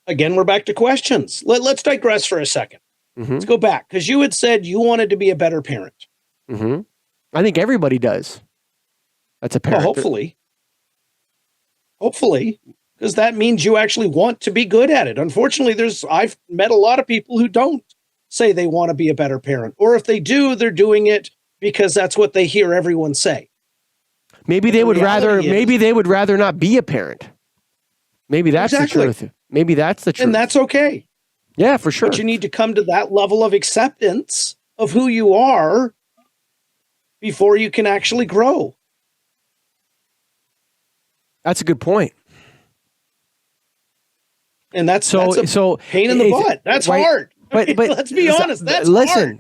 Speaker 2: Again, we're back to questions. Let's digress for a second. Let's go back, because you had said you wanted to be a better parent.
Speaker 1: I think everybody does. That's a parent.
Speaker 2: Well, hopefully, because that means you actually want to be good at it. Unfortunately, I've met a lot of people who don't say they want to be a better parent, or if they do, they're doing it because that's what they hear everyone say.
Speaker 1: Maybe they would rather not be a parent. Maybe that's the truth. Maybe that's the truth.
Speaker 2: And that's okay.
Speaker 1: Yeah, for sure.
Speaker 2: But you need to come to that level of acceptance of who you are before you can actually grow.
Speaker 1: That's a good point.
Speaker 2: And that's a pain in the butt. That's hard. But let's be honest, that's hard.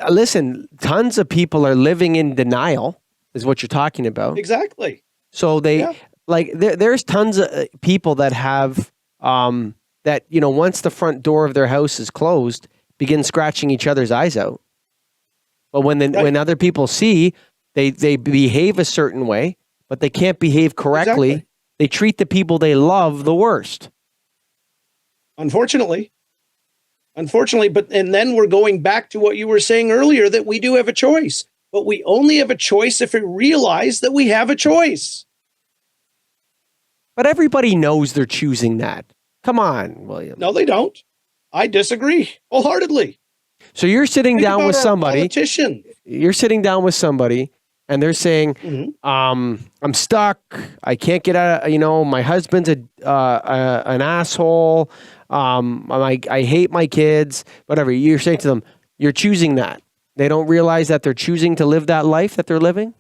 Speaker 1: Listen, tons of people are living in denial, is what you're talking about.
Speaker 2: Exactly.
Speaker 1: So there's tons of people that have that, once the front door of their house is closed, begin scratching each other's eyes out. But when other people see they behave a certain way, but they can't behave correctly,
Speaker 2: Exactly.
Speaker 1: they treat the people they love the worst.
Speaker 2: Unfortunately, and then we're going back to what you were saying earlier, that we do have a choice, but we only have a choice if we realize that we have a choice.
Speaker 1: But everybody knows they're choosing that. Come on, William.
Speaker 2: No, they don't. I disagree wholeheartedly.
Speaker 1: So you're sitting
Speaker 2: Think
Speaker 1: down
Speaker 2: about
Speaker 1: with
Speaker 2: our
Speaker 1: somebody.
Speaker 2: politician.
Speaker 1: You're sitting down with somebody, and they're saying, "I'm stuck. I can't get out. My husband's an asshole. I hate my kids. Whatever." You're saying to them, you're choosing that. They don't realize that they're choosing to live that life that they're living.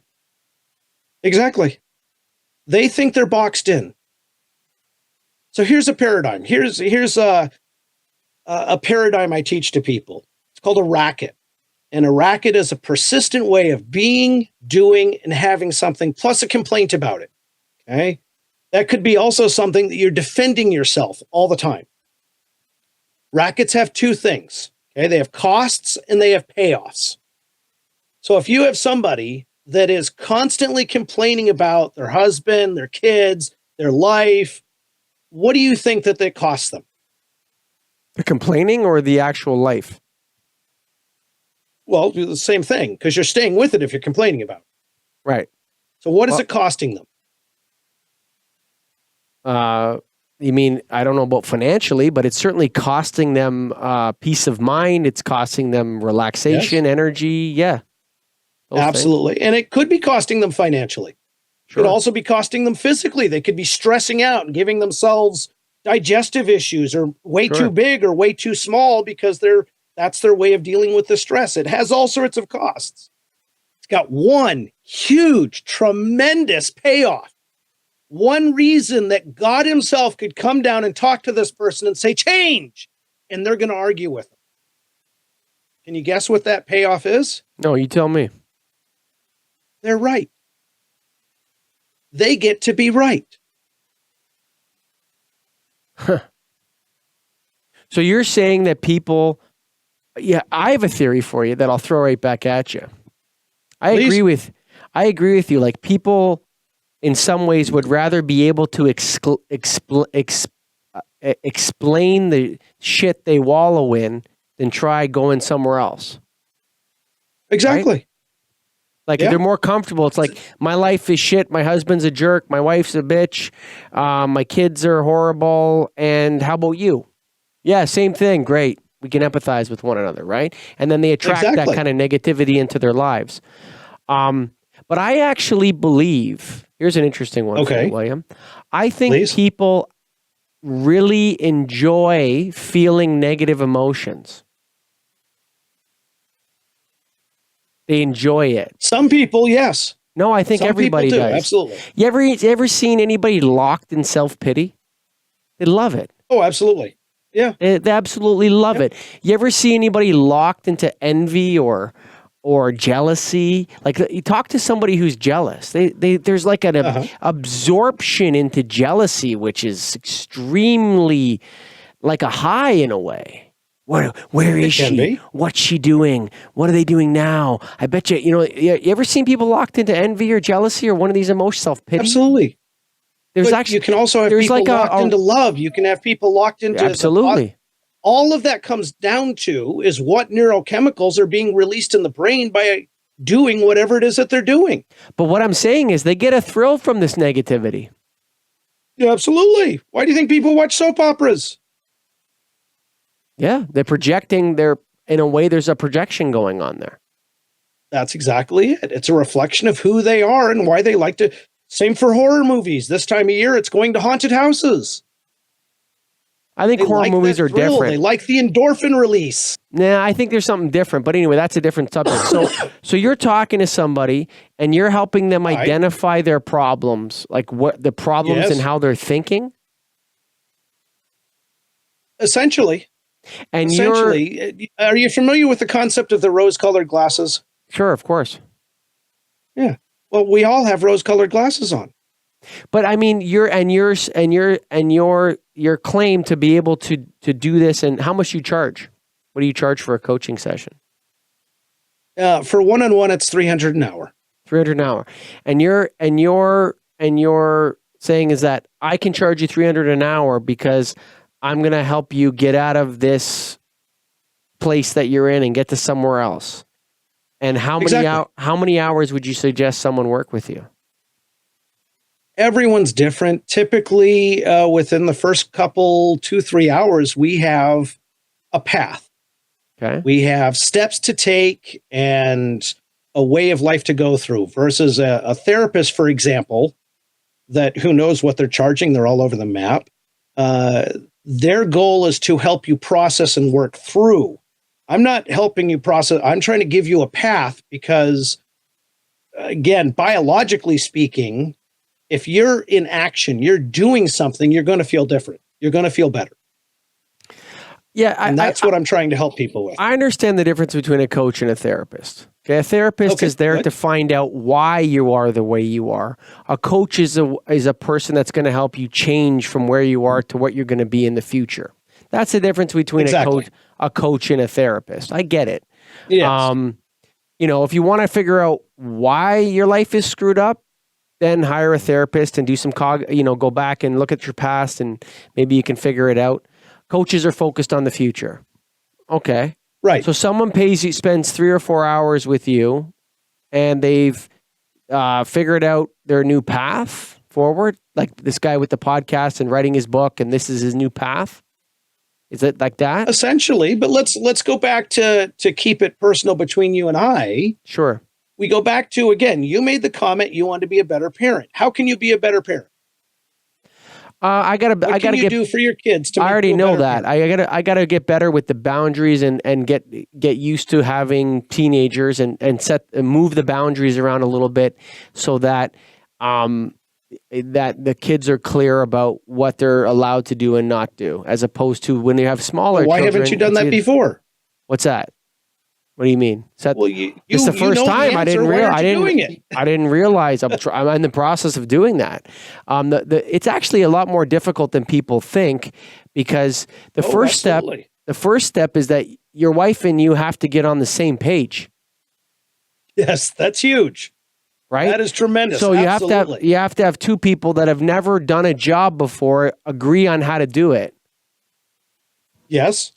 Speaker 2: Exactly. They think they're boxed in. So here's a paradigm. Here's a paradigm I teach to people. It's called a racket. And a racket is a persistent way of being, doing, and having something, plus a complaint about it. Okay? That could be also something that you're defending yourself all the time. Rackets have two things. Okay? They have costs and they have payoffs. So if you have somebody that is constantly complaining about their husband, their kids, their life, what do you think that costs them?
Speaker 1: The complaining or the actual life?
Speaker 2: Well, the same thing, because you're staying with it if you're complaining about it.
Speaker 1: Right.
Speaker 2: So what is it costing them?
Speaker 1: You mean, I don't know about financially, but it's certainly costing them peace of mind. It's costing them relaxation, energy. Yeah.
Speaker 2: Absolutely. Things. And it could be costing them financially. Sure. It could also be costing them physically. They could be stressing out and giving themselves digestive issues, or way too big or way too small, because that's their way of dealing with the stress. It has all sorts of costs. It's got one huge, tremendous payoff. One reason that God himself could come down and talk to this person and say, change, and they're going to argue with them. Can you guess what that payoff is?
Speaker 1: No, you tell me.
Speaker 2: They're right. They get to be right.
Speaker 1: Huh. So you're saying that people, I have a theory for you that I'll throw right back at you. I agree with you. Like, people in some ways would rather be able to explain the shit they wallow in than try going somewhere else.
Speaker 2: Exactly.
Speaker 1: Right? Like, they're more comfortable. It's like, my life is shit. My husband's a jerk. My wife's a bitch. My kids are horrible. And how about you? Yeah, same thing. Great. We can empathize with one another, right? And then they attract that kind of negativity into their lives. But I actually believe, here's an interesting one for you, William. I think people really enjoy feeling negative emotions. They enjoy it.
Speaker 2: Some people, yes.
Speaker 1: No, I think everybody does.
Speaker 2: Absolutely.
Speaker 1: You ever seen anybody locked in self-pity? They love it.
Speaker 2: Oh, absolutely. Yeah.
Speaker 1: They absolutely love it. You ever see anybody locked into envy or jealousy? Like, you talk to somebody who's jealous. There's like an absorption into jealousy, which is extremely like a high in a way. Where is she? What's she doing? What are they doing now? I bet you ever seen people locked into envy or jealousy or one of these emotions, self-pity?
Speaker 2: Absolutely. You can also have people locked into love. You can have people locked into
Speaker 1: absolutely.
Speaker 2: All of that comes down to is what neurochemicals are being released in the brain by doing whatever it is that they're doing.
Speaker 1: But what I'm saying is they get a thrill from this negativity.
Speaker 2: Yeah, absolutely. Why do you think people watch soap operas?
Speaker 1: Yeah, they're projecting in a way, there's a projection going on there.
Speaker 2: That's exactly it. It's a reflection of who they are and why they like to. Same for horror movies. This time of year, it's going to haunted houses.
Speaker 1: I think horror movies are different.
Speaker 2: They like the endorphin release.
Speaker 1: Nah, I think there's something different. But anyway, that's a different subject. So you're talking to somebody and you're helping them identify their problems, like what the problems and how they're thinking.
Speaker 2: Essentially.
Speaker 1: And
Speaker 2: are you familiar with the concept of the rose-colored glasses?
Speaker 1: Sure, of course.
Speaker 2: Yeah. Well, we all have rose-colored glasses on.
Speaker 1: But I mean, your claim to be able to do this, and how much you charge? What do you charge for a coaching session?
Speaker 2: For one-on-one, it's $300 an hour.
Speaker 1: 300 an hour. And you're saying is that I can charge you 300 an hour because I'm going to help you get out of this place that you're in and get to somewhere else. And how many hours would you suggest someone work with you?
Speaker 2: Everyone's different. Typically, within the first couple, 2-3 hours, we have a path.
Speaker 1: Okay.
Speaker 2: We have steps to take and a way of life to go through versus a therapist, for example, that who knows what they're charging. They're all over the map. Their goal is to help you process and work through. I'm not helping you process. I'm trying to give you a path because, again, biologically speaking, if you're in action, you're doing something, you're going to feel different. You're going to feel better.
Speaker 1: Yeah.
Speaker 2: And that's what I'm trying to help people with.
Speaker 1: I understand the difference between a coach and a therapist. Okay. A therapist is there to find out why you are the way you are. A coach is a person that's going to help you change from where you are to what you're going to be in the future. That's the difference between a coach and a therapist. I get it.
Speaker 2: Yes.
Speaker 1: If you want to figure out why your life is screwed up, then hire a therapist and do some go back and look at your past and maybe you can figure it out. Coaches are focused on the future. Okay.
Speaker 2: Right.
Speaker 1: So someone spends 3 or 4 hours with you and they've figured out their new path forward, like this guy with the podcast and writing his book, and this is his new path. Is it like that?
Speaker 2: Essentially, but let's go back to keep it personal between you and I.
Speaker 1: Sure.
Speaker 2: We go back to, again, you made the comment you want to be a better parent. How can you be a better parent?
Speaker 1: What can you
Speaker 2: do for your kids to
Speaker 1: I already know that.
Speaker 2: Parent?
Speaker 1: I gotta get better with the boundaries and get used to having teenagers and move the boundaries around a little bit so that that the kids are clear about what they're allowed to do and not do, as opposed to when they have smaller
Speaker 2: Why
Speaker 1: children.
Speaker 2: haven't you done that before?
Speaker 1: What's that? What do you mean? It's the first time I didn't realize I'm in the process of doing that. It's actually a lot more difficult than people think because the first step is that your wife and you have to get on the same page.
Speaker 2: Yes, that's huge.
Speaker 1: Right?
Speaker 2: That is tremendous.
Speaker 1: So you have to have two people that have never done a job before agree on how to do it.
Speaker 2: Yes.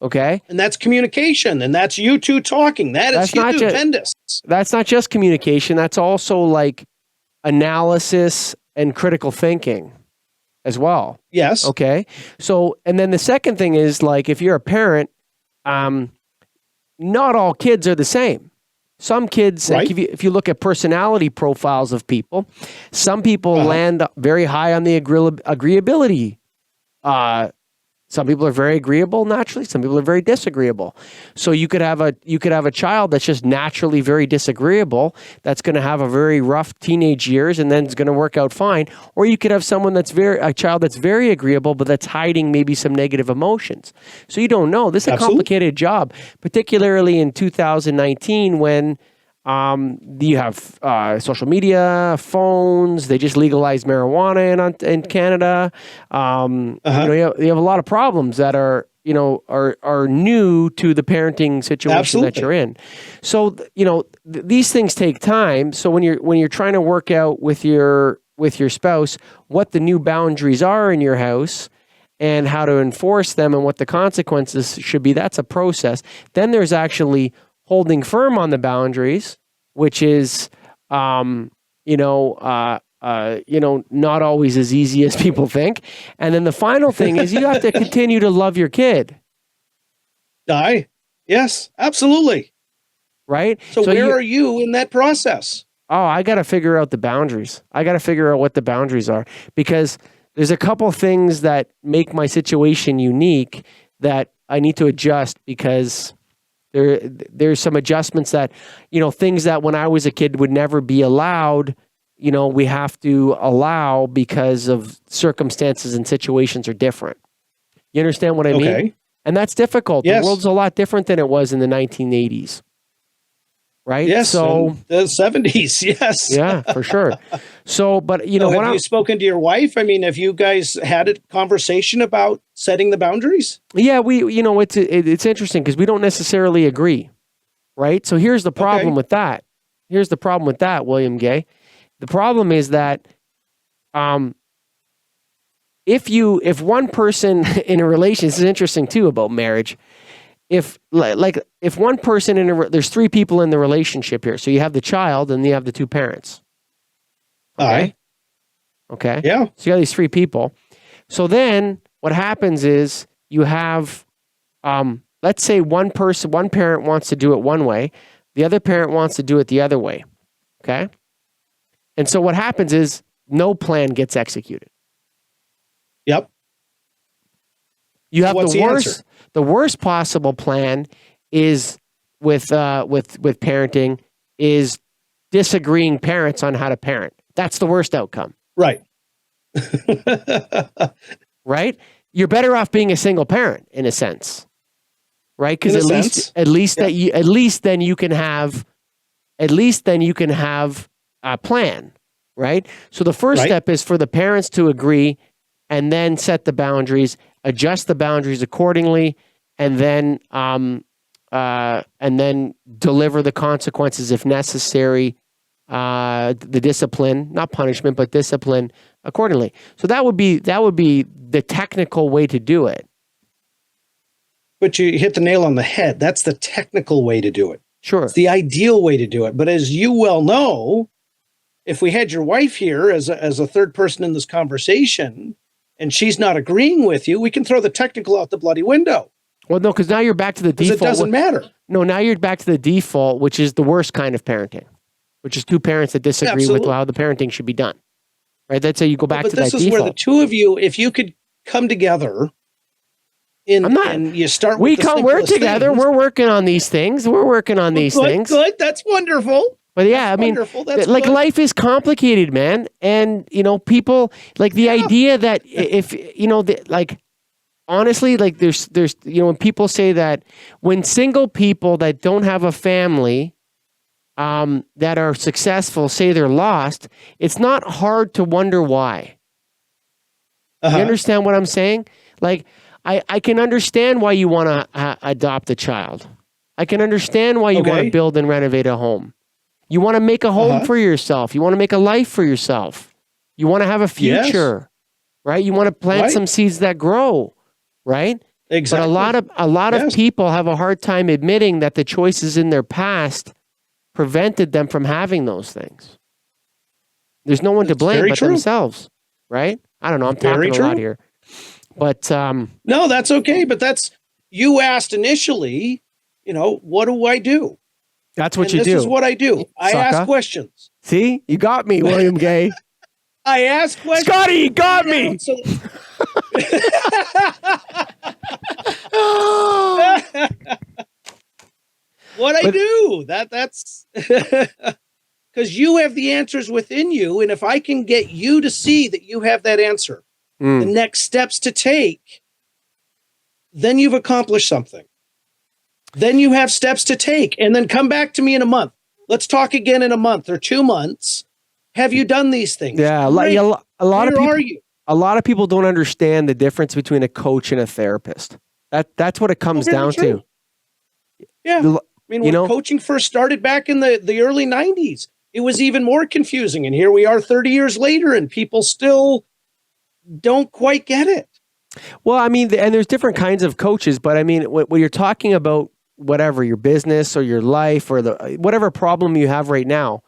Speaker 1: Okay.
Speaker 2: And that's communication, and that's you two talking. That's stupendous.
Speaker 1: That's not just communication. That's also like analysis and critical thinking as well.
Speaker 2: Yes.
Speaker 1: Okay. So, and then the second thing is like, if you're a parent, not all kids are the same. Some kids,
Speaker 2: right.
Speaker 1: like if you look at personality profiles of people, some people land very high on the agreeability. Some people are very agreeable naturally. Some people are very disagreeable. So you could have a child that's just naturally very disagreeable. That's going to have a very rough teenage years, and then it's going to work out fine. Or you could have someone a child that's very agreeable, but that's hiding maybe some negative emotions. So you don't know. This is a complicated job, particularly in 2019 when you have social media, phones. They just legalized marijuana in Canada. You have a lot of problems that are new to the parenting situation that you're in. So these things take time. So when you're trying to work out with your spouse what the new boundaries are in your house and how to enforce them and what the consequences should be, that's a process. Then there's actually holding firm on the boundaries, which is, not always as easy as people think. And then the final thing is you have to continue to love your kid.
Speaker 2: Yes, absolutely.
Speaker 1: Right?
Speaker 2: So where are you in that process?
Speaker 1: Oh, I got to figure out the boundaries. I got to figure out what the boundaries are because there's a couple things that make my situation unique that I need to adjust because there's some adjustments that, things that when I was a kid would never be allowed, we have to allow because of circumstances and situations are different. You understand what I mean? And that's difficult.
Speaker 2: Yes.
Speaker 1: The world's a lot different than it was in the 1980s. Right?
Speaker 2: Yes.
Speaker 1: So
Speaker 2: the 70s. Yes.
Speaker 1: Yeah, for sure. So, but
Speaker 2: have you spoken to your wife? I mean, have you guys had a conversation about setting the boundaries?
Speaker 1: Yeah, it's interesting because we don't necessarily agree. right? So here's the problem with that. Here's the problem with that, William Gay. The problem is that if one person in a relation, this is interesting too about marriage. If one person there's three people in the relationship here. So you have the child and you have the two parents. Okay. Okay.
Speaker 2: Yeah.
Speaker 1: So you got these three people. So then what happens is you have, let's say one parent wants to do it one way. The other parent wants to do it the other way. Okay. And so what happens is no plan gets executed.
Speaker 2: Yep.
Speaker 1: You have
Speaker 2: What's
Speaker 1: the worst possible plan is with parenting is disagreeing parents on how to parent. That's the worst outcome.
Speaker 2: Right.
Speaker 1: Right? You're better off being a single parent in a sense. Right? Because at least then you can have a plan, right? So the first step is for the parents to agree and then set the boundaries, adjust the boundaries accordingly, and then deliver the consequences if necessary, the discipline, not punishment, but discipline accordingly. So that would be the technical way to do it.
Speaker 2: But you hit the nail on the head. That's the technical way to do it.
Speaker 1: Sure.
Speaker 2: It's the ideal way to do it. But as you well know, if we had your wife here as a third person in this conversation and she's not agreeing with you, we can throw the technical out the bloody window.
Speaker 1: Well, no, because now you're back to the default.
Speaker 2: It doesn't matter.
Speaker 1: No, now you're back to the default, which is the worst kind of parenting, which is two parents that disagree with how the parenting should be done. Right? That's how you go back to that default. But this is where
Speaker 2: the two of you, if you could come together and you start with
Speaker 1: we're together. Things. We're working on these things.
Speaker 2: Good. That's wonderful.
Speaker 1: But yeah, like life is complicated, man. And, people like the idea that if, honestly, like there's, when people say that when single people that don't have a family, that are successful say they're lost, it's not hard to wonder why. You understand what I'm saying? Like, I can understand why you want to adopt a child. I can understand why you want to build and renovate a home. You want to make a home for yourself. You want to make a life for yourself. You want to have a future, right? You want to plant some seeds that grow, right?
Speaker 2: Exactly.
Speaker 1: But a lot of people have a hard time admitting that the choices in their past prevented them from having those things. There's no one to blame but themselves, right? I don't know. I'm talking a lot here. But
Speaker 2: no, that's okay. But you asked initially, what do I do?
Speaker 1: That's what you do.
Speaker 2: This is what I do. I ask questions.
Speaker 1: See, you got me, William Gay.
Speaker 2: I ask questions.
Speaker 1: Scotty, you got me.
Speaker 2: What I do, that's because you have the answers within you. And if I can get you to see that you have that answer, the next steps to take, then you've accomplished something. Then you have steps to take, and then come back to me in a month. Let's talk again in a month or 2 months. Have you done these things?
Speaker 1: Yeah, a lot of people don't understand the difference between a coach and a therapist. That's what it comes down to.
Speaker 2: Yeah, when coaching first started back in the early 90s, it was even more confusing. And here we are 30 years later, and people still don't quite get it.
Speaker 1: Well, and there's different kinds of coaches, but when you're talking about whatever, your business or your life or whatever problem you have right now,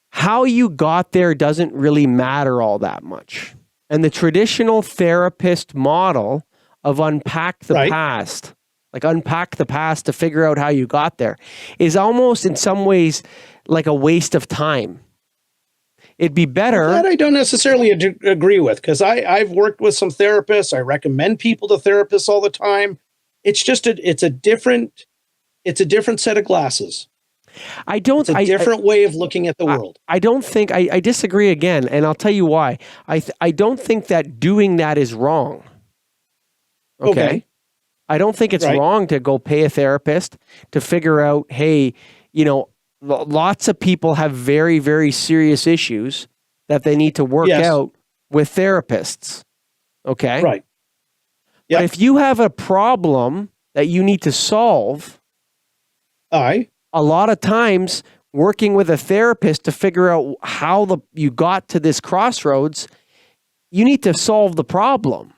Speaker 1: how you got there doesn't really matter all that much. And the traditional therapist model of unpack the past, like unpack the past to figure out how you got there, is almost in some ways like a waste of time. It'd be better.
Speaker 2: That I don't necessarily agree with, because I've worked with some therapists. I recommend people to therapists all the time. It's just it's a different set of glasses. It's a different way of looking at the world.
Speaker 1: I don't think I disagree again, and I'll tell you why. I don't think that doing that is wrong. Okay. I don't think it's wrong to go pay a therapist to figure out, hey, lots of people have very, very serious issues that they need to work out with therapists. Okay.
Speaker 2: Right. Yep.
Speaker 1: But if you have a problem that you need to solve, a lot of times working with a therapist to figure out how you got to this crossroads, you need to solve the problem,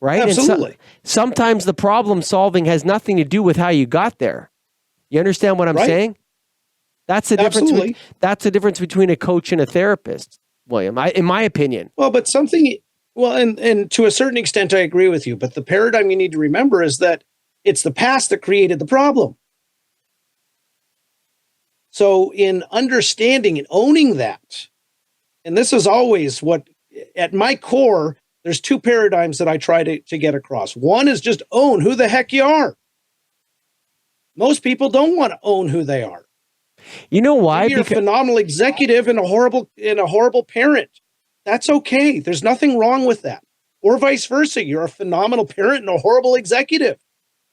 Speaker 1: right?
Speaker 2: Absolutely.
Speaker 1: And sometimes the problem solving has nothing to do with how you got there. You understand what I'm saying? That's the difference. That's the difference between a coach and a therapist, William, in my opinion.
Speaker 2: Well, but and to a certain extent, I agree with you. But the paradigm you need to remember is that it's the past that created the problem. So in understanding and owning that, and this is always what, at my core, there's two paradigms that I try to get across. One is just own who the heck you are. Most people don't want to own who they are.
Speaker 1: You know why?
Speaker 2: Maybe you're a phenomenal executive and a horrible parent. That's okay. There's nothing wrong with that. Or vice versa. You're a phenomenal parent and a horrible executive.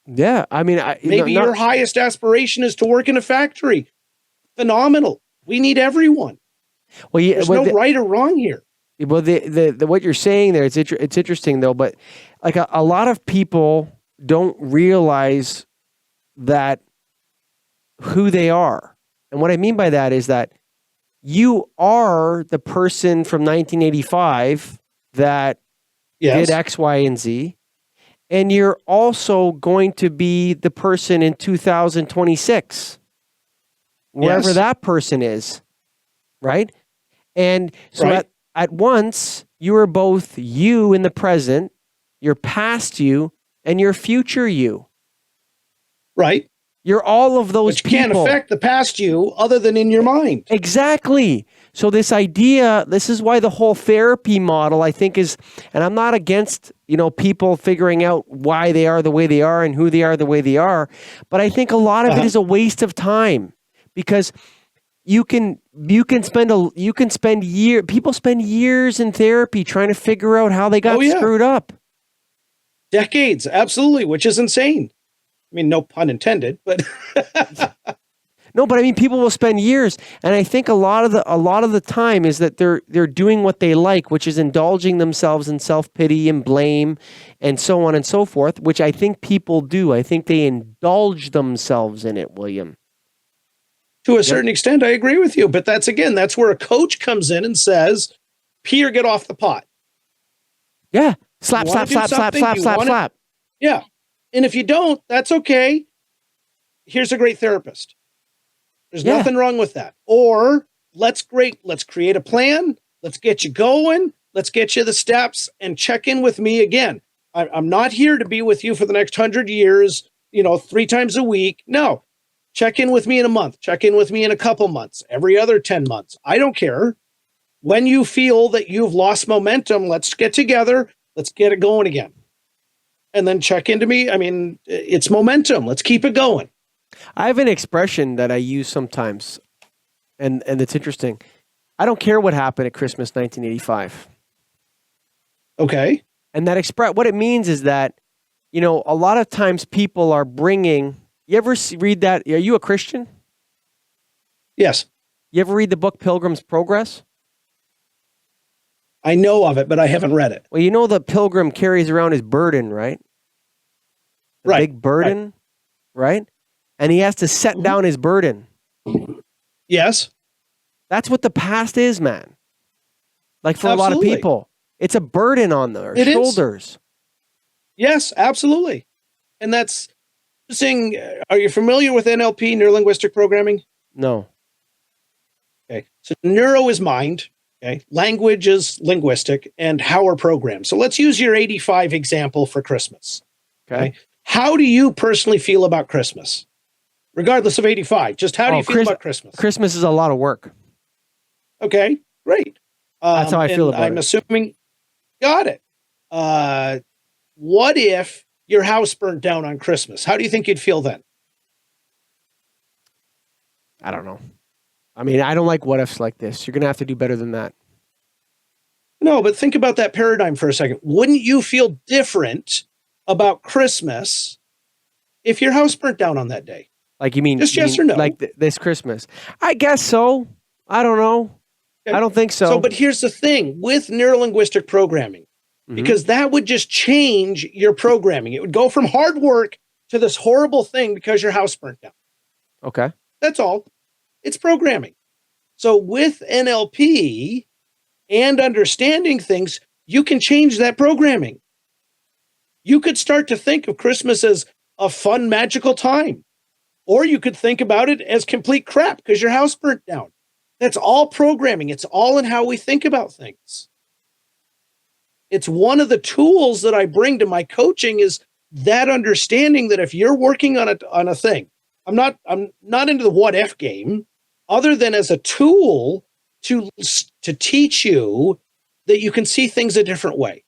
Speaker 1: Yeah. I mean,
Speaker 2: maybe your highest aspiration is to work in a factory. Phenomenal. We need everyone.
Speaker 1: Well, yeah,
Speaker 2: there's no right or wrong here.
Speaker 1: Well, the what you're saying there, it's interesting though, but like a lot of people don't realize that who they are. And what I mean by that is that you are the person from 1985 that did X, Y, and Z. And you're also going to be the person in 2026, wherever that person is, right? And so at once, you are both you in the present, your past you, and your future you.
Speaker 2: Right.
Speaker 1: You're all of those people.
Speaker 2: But you can't affect the past you other than in your mind.
Speaker 1: Exactly. So this is why the whole therapy model, I think, is, and I'm not against, people figuring out why they are the way they are and who they are the way they are, but I think a lot of it is a waste of time, because people spend years in therapy trying to figure out how they got screwed up.
Speaker 2: Decades, absolutely, which is insane. I mean, no pun intended, but
Speaker 1: no, but I mean, people will spend years, and I think a lot of the time is that they're doing what they like, which is indulging themselves in self-pity and blame, and so on and so forth, which I think people do. I think they indulge themselves in it, William.
Speaker 2: To a certain extent, I agree with you, but that's where a coach comes in and says, "Peter, get off the pot."
Speaker 1: Yeah, slap.
Speaker 2: Yeah. And if you don't, that's okay. Here's a great therapist. There's nothing wrong with that. Or let's create a plan. Let's get you going. Let's get you the steps and check in with me again. I'm not here to be with you for the next 100 years, 3 times a week. No, check in with me in a month. Check in with me in a couple months, every other 10 months. I don't care. When you feel that you've lost momentum, let's get together. Let's get it going again. And then check into me. I mean, it's momentum. Let's keep it going.
Speaker 1: I have an expression that I use sometimes, and it's interesting. I don't care what happened at Christmas 1985.
Speaker 2: Okay.
Speaker 1: And that what it means is that, a lot of times people are bringing, you ever read that? Are you a Christian?
Speaker 2: Yes.
Speaker 1: You ever read the book Pilgrim's Progress?
Speaker 2: I know of it, but I haven't read it.
Speaker 1: Well, the pilgrim carries around his burden, right? Big burden, right? And he has to set down his burden.
Speaker 2: Yes.
Speaker 1: That's what the past is, man. Like for a lot of people, it's a burden on their shoulders.
Speaker 2: Yes, absolutely. And that's saying, are you familiar with NLP, neuro-linguistic programming?
Speaker 1: No.
Speaker 2: Okay. So neuro is mind. Okay. Language is linguistic, and how we're programmed. So let's use your 85 example for Christmas. Okay. How do you personally feel about Christmas? Regardless of 85, just how do you feel about Christmas?
Speaker 1: Christmas is a lot of work.
Speaker 2: Okay, great.
Speaker 1: That's how I feel about it.
Speaker 2: I'm assuming, got it. What if your house burnt down on Christmas? How do you think you'd feel then?
Speaker 1: I don't know. I mean, I don't like what ifs like this. You're going to have to do better than that.
Speaker 2: No, but think about that paradigm for a second. Wouldn't you feel different about Christmas if your house burnt down on that day?
Speaker 1: Like, you mean
Speaker 2: just yes or no?
Speaker 1: Like this Christmas? I guess so. I don't know. Okay. I don't think so.
Speaker 2: But here's the thing with neuro-linguistic programming, because that would just change your programming. It would go from hard work to this horrible thing because your house burnt down.
Speaker 1: Okay.
Speaker 2: That's all. It's programming. So with NLP and understanding things, you can change that programming. You could start to think of Christmas as a fun, magical time. Or you could think about it as complete crap because your house burnt down. That's all programming. It's all in how we think about things. It's one of the tools that I bring to my coaching is that understanding that if you're working on a thing, I'm not into the what if game, other than as a tool to teach you that you can see things a different way.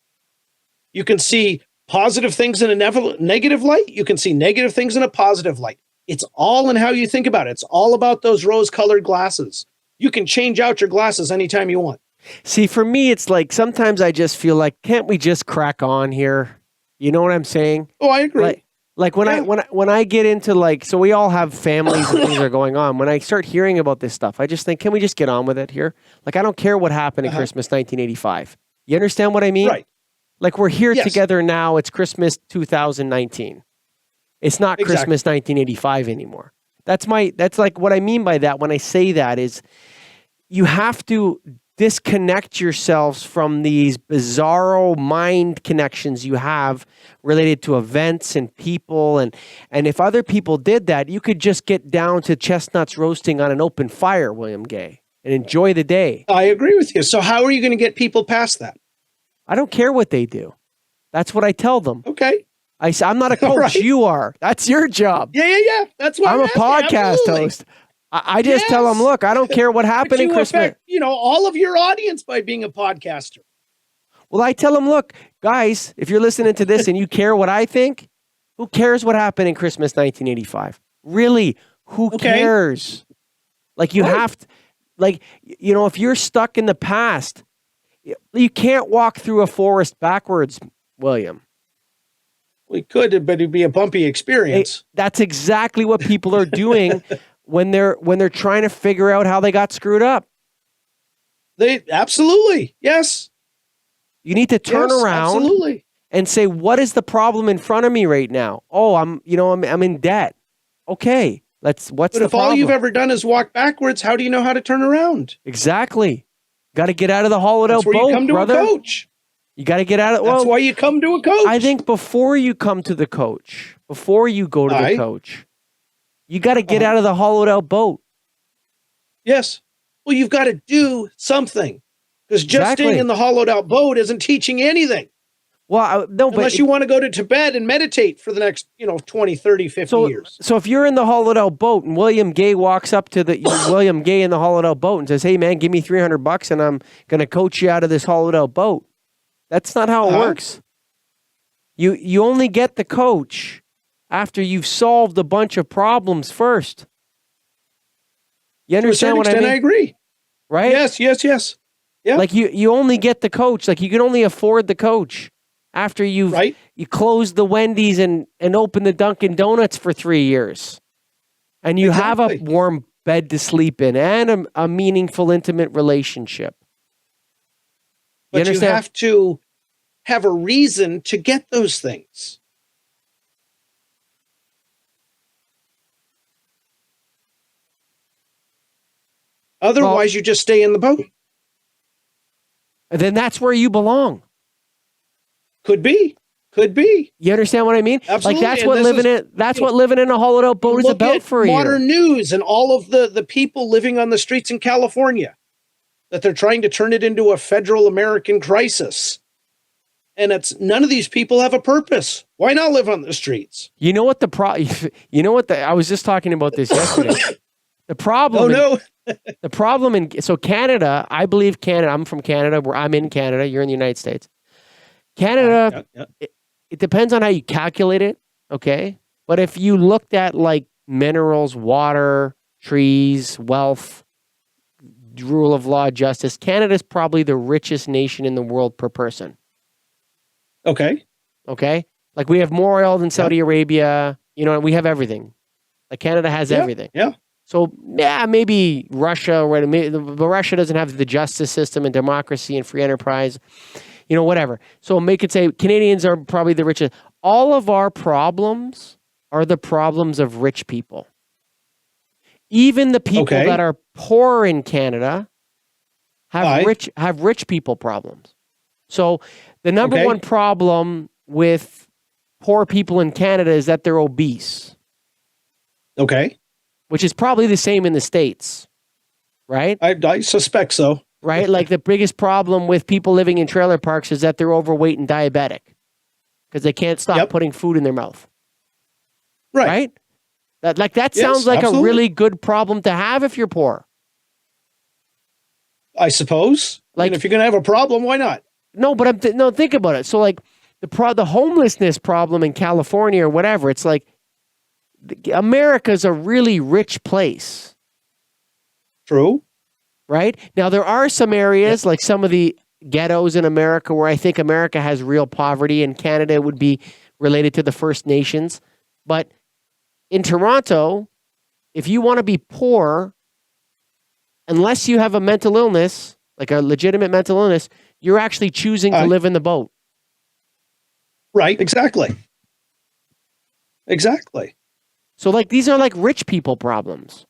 Speaker 2: You can see positive things in a negative light. You can see negative things in a positive light. It's all in how you think about it. It's all about those rose-colored glasses. You can change out your glasses anytime you want.
Speaker 1: See, for me, it's like sometimes I just feel like, can't we just crack on here? You know what I'm saying?
Speaker 2: Oh, I agree.
Speaker 1: Like when I get into like, so we all have families and things are going on. When I start hearing about this stuff, I just think, can we just get on with it here? Like, I don't care what happened at Christmas 1985. You understand what I mean?
Speaker 2: Right.
Speaker 1: Like we're here together now. It's Christmas 2019. It's not Christmas 1985 anymore. That's like what I mean by that when I say that is you have to disconnect yourselves from these bizarro mind connections you have related to events and people. And if other people did that, you could just get down to chestnuts roasting on an open fire, William Gay, and enjoy the day.
Speaker 2: I agree with you. So how are you going to get people past that?
Speaker 1: I don't care what they do. That's what I tell them.
Speaker 2: Okay.
Speaker 1: I'm not a coach. Right. You are. That's your job.
Speaker 2: Yeah. That's why
Speaker 1: I'm a podcast host. I just tell them, look, I don't care what happened in Christmas.
Speaker 2: Affect, all of your audience by being a podcaster.
Speaker 1: Well, I tell them, look, guys, if you're listening to this and you care what I think, who cares what happened in Christmas 1985? Really, who cares? Like you have to, like, if you're stuck in the past, you can't walk through a forest backwards, William.
Speaker 2: We could, but it'd be a bumpy experience.
Speaker 1: That's exactly what people are doing when they're trying to figure out how they got screwed up.
Speaker 2: They absolutely, yes.
Speaker 1: You need to turn around and say, what is the problem in front of me right now? Oh, I'm in debt. Okay, what's the problem? But
Speaker 2: if all you've ever done is walk backwards, how do you know how to turn around?
Speaker 1: Exactly. Got to get out of the hollowed out boat,
Speaker 2: you come to
Speaker 1: brother.
Speaker 2: A coach.
Speaker 1: You got to get out of.
Speaker 2: That's why you come to a coach.
Speaker 1: I think before you come to the coach, before you go to the coach, you got to get out of the hollowed out boat.
Speaker 2: Yes. Well, you've got to do something because just staying in the hollowed out boat isn't teaching anything.
Speaker 1: Well,
Speaker 2: unless you want to go to Tibet and meditate for the next, 20, 30, 50 years.
Speaker 1: So if you're in the hollowed out boat and William Gay walks up to the William Gay in the hollowed out boat and says, "Hey man, give me $300 and I'm going to coach you out of this hollowed out boat." That's not how it works. You only get the coach after you've solved a bunch of problems first. You understand what I mean?
Speaker 2: I agree.
Speaker 1: Right?
Speaker 2: Yes. Yeah.
Speaker 1: Like you only get the coach. Like you can only afford the coach after you close the Wendy's and open the Dunkin' Donuts for 3 years. And you have a warm bed to sleep in and a meaningful, intimate relationship.
Speaker 2: But you have to have a reason to get those things. Otherwise, you just stay in the boat.
Speaker 1: Then that's where you belong.
Speaker 2: Could be.
Speaker 1: You understand what I mean?
Speaker 2: Absolutely.
Speaker 1: Like what living in a hollowed out boat is about for you.
Speaker 2: Modern news and all of the people living on the streets in California, that they're trying to turn it into a federal American crisis. And none of these people have a purpose. Why not live on the streets?
Speaker 1: You know what I was just talking about this yesterday. The problem. The problem so Canada, I believe Canada, I'm from Canada, where I'm in Canada, you're in the United States. Canada, it depends on how you calculate it, okay? But if you looked at like minerals, water, trees, wealth, rule of law, justice, Canada's probably the richest nation in the world per person.
Speaker 2: Okay.
Speaker 1: Like we have more oil than Saudi Arabia, we have everything. Like Canada has everything.
Speaker 2: Yeah.
Speaker 1: So, maybe Russia, but Russia doesn't have the justice system and democracy and free enterprise, whatever. So make it say Canadians are probably the richest. All of our problems are the problems of rich people. Even the people
Speaker 2: Okay.
Speaker 1: that are poor in Canada have
Speaker 2: Aye.
Speaker 1: rich people problems. So the number
Speaker 2: Okay.
Speaker 1: one problem with poor people in Canada is that they're obese,
Speaker 2: Okay.
Speaker 1: which is probably the same in the States, right?
Speaker 2: I suspect so.
Speaker 1: Right? Like the biggest problem with people living in trailer parks is that they're overweight and diabetic because they can't stop
Speaker 2: Yep.
Speaker 1: putting food in their mouth.
Speaker 2: Right.
Speaker 1: Right? That
Speaker 2: Yes,
Speaker 1: sounds like
Speaker 2: absolutely.
Speaker 1: a really good problem to have if you're poor.
Speaker 2: I suppose.
Speaker 1: Like,
Speaker 2: if you're going to have a problem, why not?
Speaker 1: no, but think about it. So like the homelessness problem in California or whatever, it's like America's a really rich place,
Speaker 2: True.
Speaker 1: right? Now there are some areas like some of the ghettos in America where I think America has real poverty, and Canada would be related to the First Nations. But in Toronto, if you want to be poor, unless you have a mental illness, like a legitimate mental illness, you're actually choosing to live in the boat.
Speaker 2: Right. Exactly. Exactly.
Speaker 1: So like these are like rich people problems,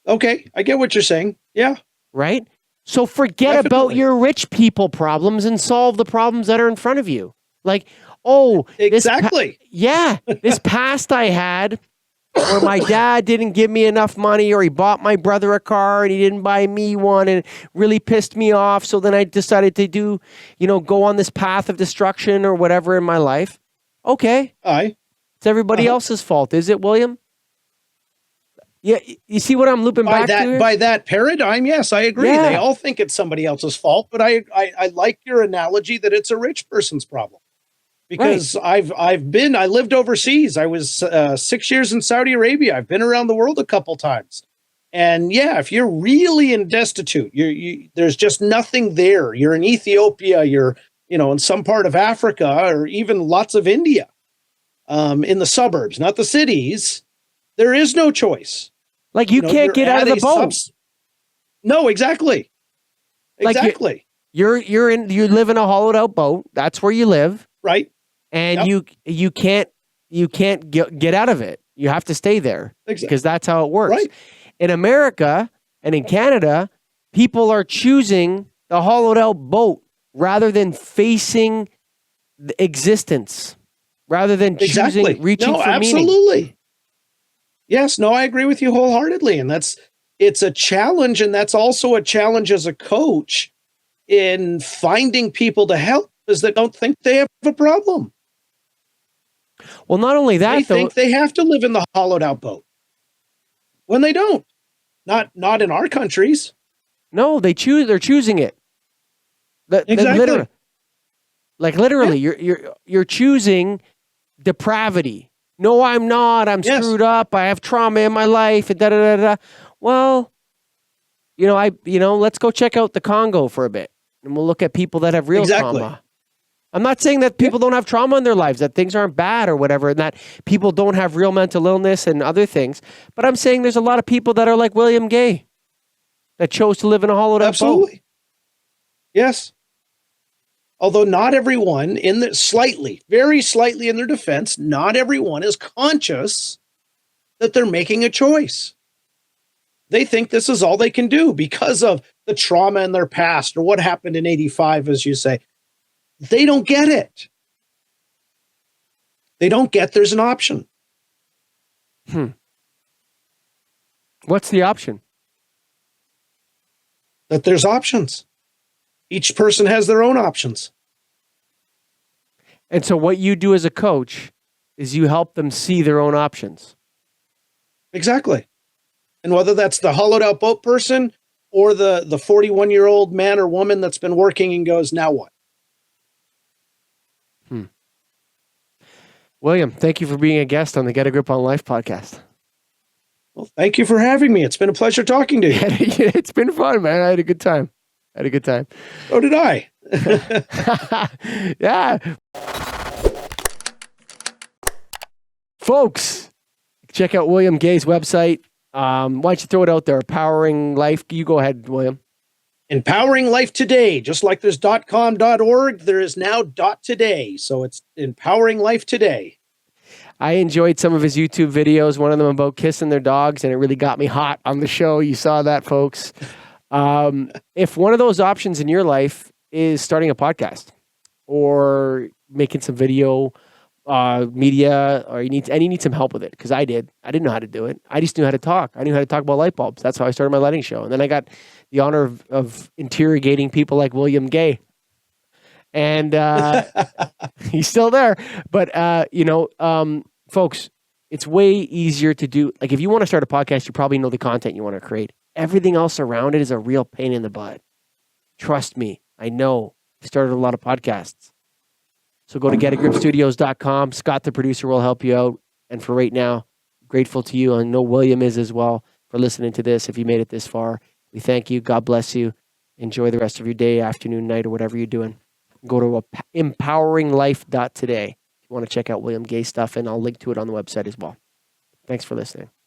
Speaker 2: Okay. I get what you're saying. Yeah.
Speaker 1: right? So forget about
Speaker 2: Definitely.
Speaker 1: your rich people problems and solve the problems that are in front of you. Like, oh,
Speaker 2: Exactly.
Speaker 1: this past I had where my dad didn't give me enough money, or he bought my brother a car and he didn't buy me one, and it really pissed me off. So then I decided to go on this path of destruction or whatever in my life. Okay.
Speaker 2: Aye.
Speaker 1: It's everybody else's fault, is it, William? Yeah, you see what I'm looping back to here?
Speaker 2: By that paradigm, yes, I agree.
Speaker 1: Yeah.
Speaker 2: They all think it's somebody else's fault, but I like your analogy that it's a rich person's problem. Because I lived overseas. I was 6 years in Saudi Arabia. I've been around the world a couple times. And yeah, if you're really in destitute, there's just nothing there. You're in Ethiopia, you're, in some part of Africa, or even lots of India, in the suburbs, not the cities. There is no choice.
Speaker 1: Like you can't get out of the boat.
Speaker 2: No, exactly.
Speaker 1: Like
Speaker 2: Exactly.
Speaker 1: you live in a hollowed out boat. That's where you live.
Speaker 2: Right.
Speaker 1: And you can't get out of it. You have to stay there because that's how it works.
Speaker 2: Right.
Speaker 1: In America and in Canada, people are choosing the hollowed out boat rather than facing the existence, rather than choosing reaching for meaning.
Speaker 2: Absolutely. Yes, no, I agree with you wholeheartedly. And it's a challenge. And that's also a challenge as a coach in finding people to help is that don't think they have a problem.
Speaker 1: Well, not only that,
Speaker 2: they think they have to live in the hollowed out boat when they don't. Not in our countries.
Speaker 1: No, they're choosing it.
Speaker 2: Exactly.
Speaker 1: Literally, you're choosing depravity. No, I'm not. I'm screwed up. I have trauma in my life. And da da da da. Well, let's go check out the Congo for a bit, and we'll look at people that have real trauma. I'm not saying that people don't have trauma in their lives, that things aren't bad or whatever, and that people don't have real mental illness and other things. But I'm saying there's a lot of people that are like William Gay that chose to live in a hollowed out boat.
Speaker 2: Yes. Although not everyone very slightly in their defense, not everyone is conscious that they're making a choice. They think this is all they can do because of the trauma in their past or what happened in 85, as you say. They don't get it. They don't get there's an option.
Speaker 1: What's the option?
Speaker 2: That there's options. Each person has their own options.
Speaker 1: And so what you do as a coach is you help them see their own options.
Speaker 2: Exactly. And whether that's the hollowed out boat person or the 41-year-old man or woman that's been working and goes, now what?
Speaker 1: William, thank you for being a guest on the Get a Grip on Life podcast.
Speaker 2: Well, thank you for having me. It's been a pleasure talking to you.
Speaker 1: It's been fun, man. I had a good time.
Speaker 2: So did I.
Speaker 1: Yeah. Folks, check out William Gay's website. Why don't you throw it out there? Powering Life. You go ahead, William.
Speaker 2: Empowering Life Today. Just like there's .com.org, there is now .today. So it's Empowering Life Today.
Speaker 1: I enjoyed some of his YouTube videos, one of them about kissing their dogs, and it really got me hot on the show. You saw that, folks. If one of those options in your life is starting a podcast or making some video media, or you need some help with it, because I didn't know how to do it. I just knew how to talk. I knew how to talk about light bulbs. That's how I started my lighting show. And then I got the honor of interrogating people like William Gay. And he's still there. But, folks, it's way easier to do. Like, if you want to start a podcast, you probably know the content you want to create. Everything else around it is a real pain in the butt. Trust me. I know. I started a lot of podcasts. So go to getagripstudios.com. Scott, the producer, will help you out. And for right now, grateful to you. I know William is as well for listening to this. If you made it this far, we thank you. God bless you. Enjoy the rest of your day, afternoon, night, or whatever you're doing. Go to empoweringlife.today if you want to check out William Gay stuff, and I'll link to it on the website as well. Thanks for listening.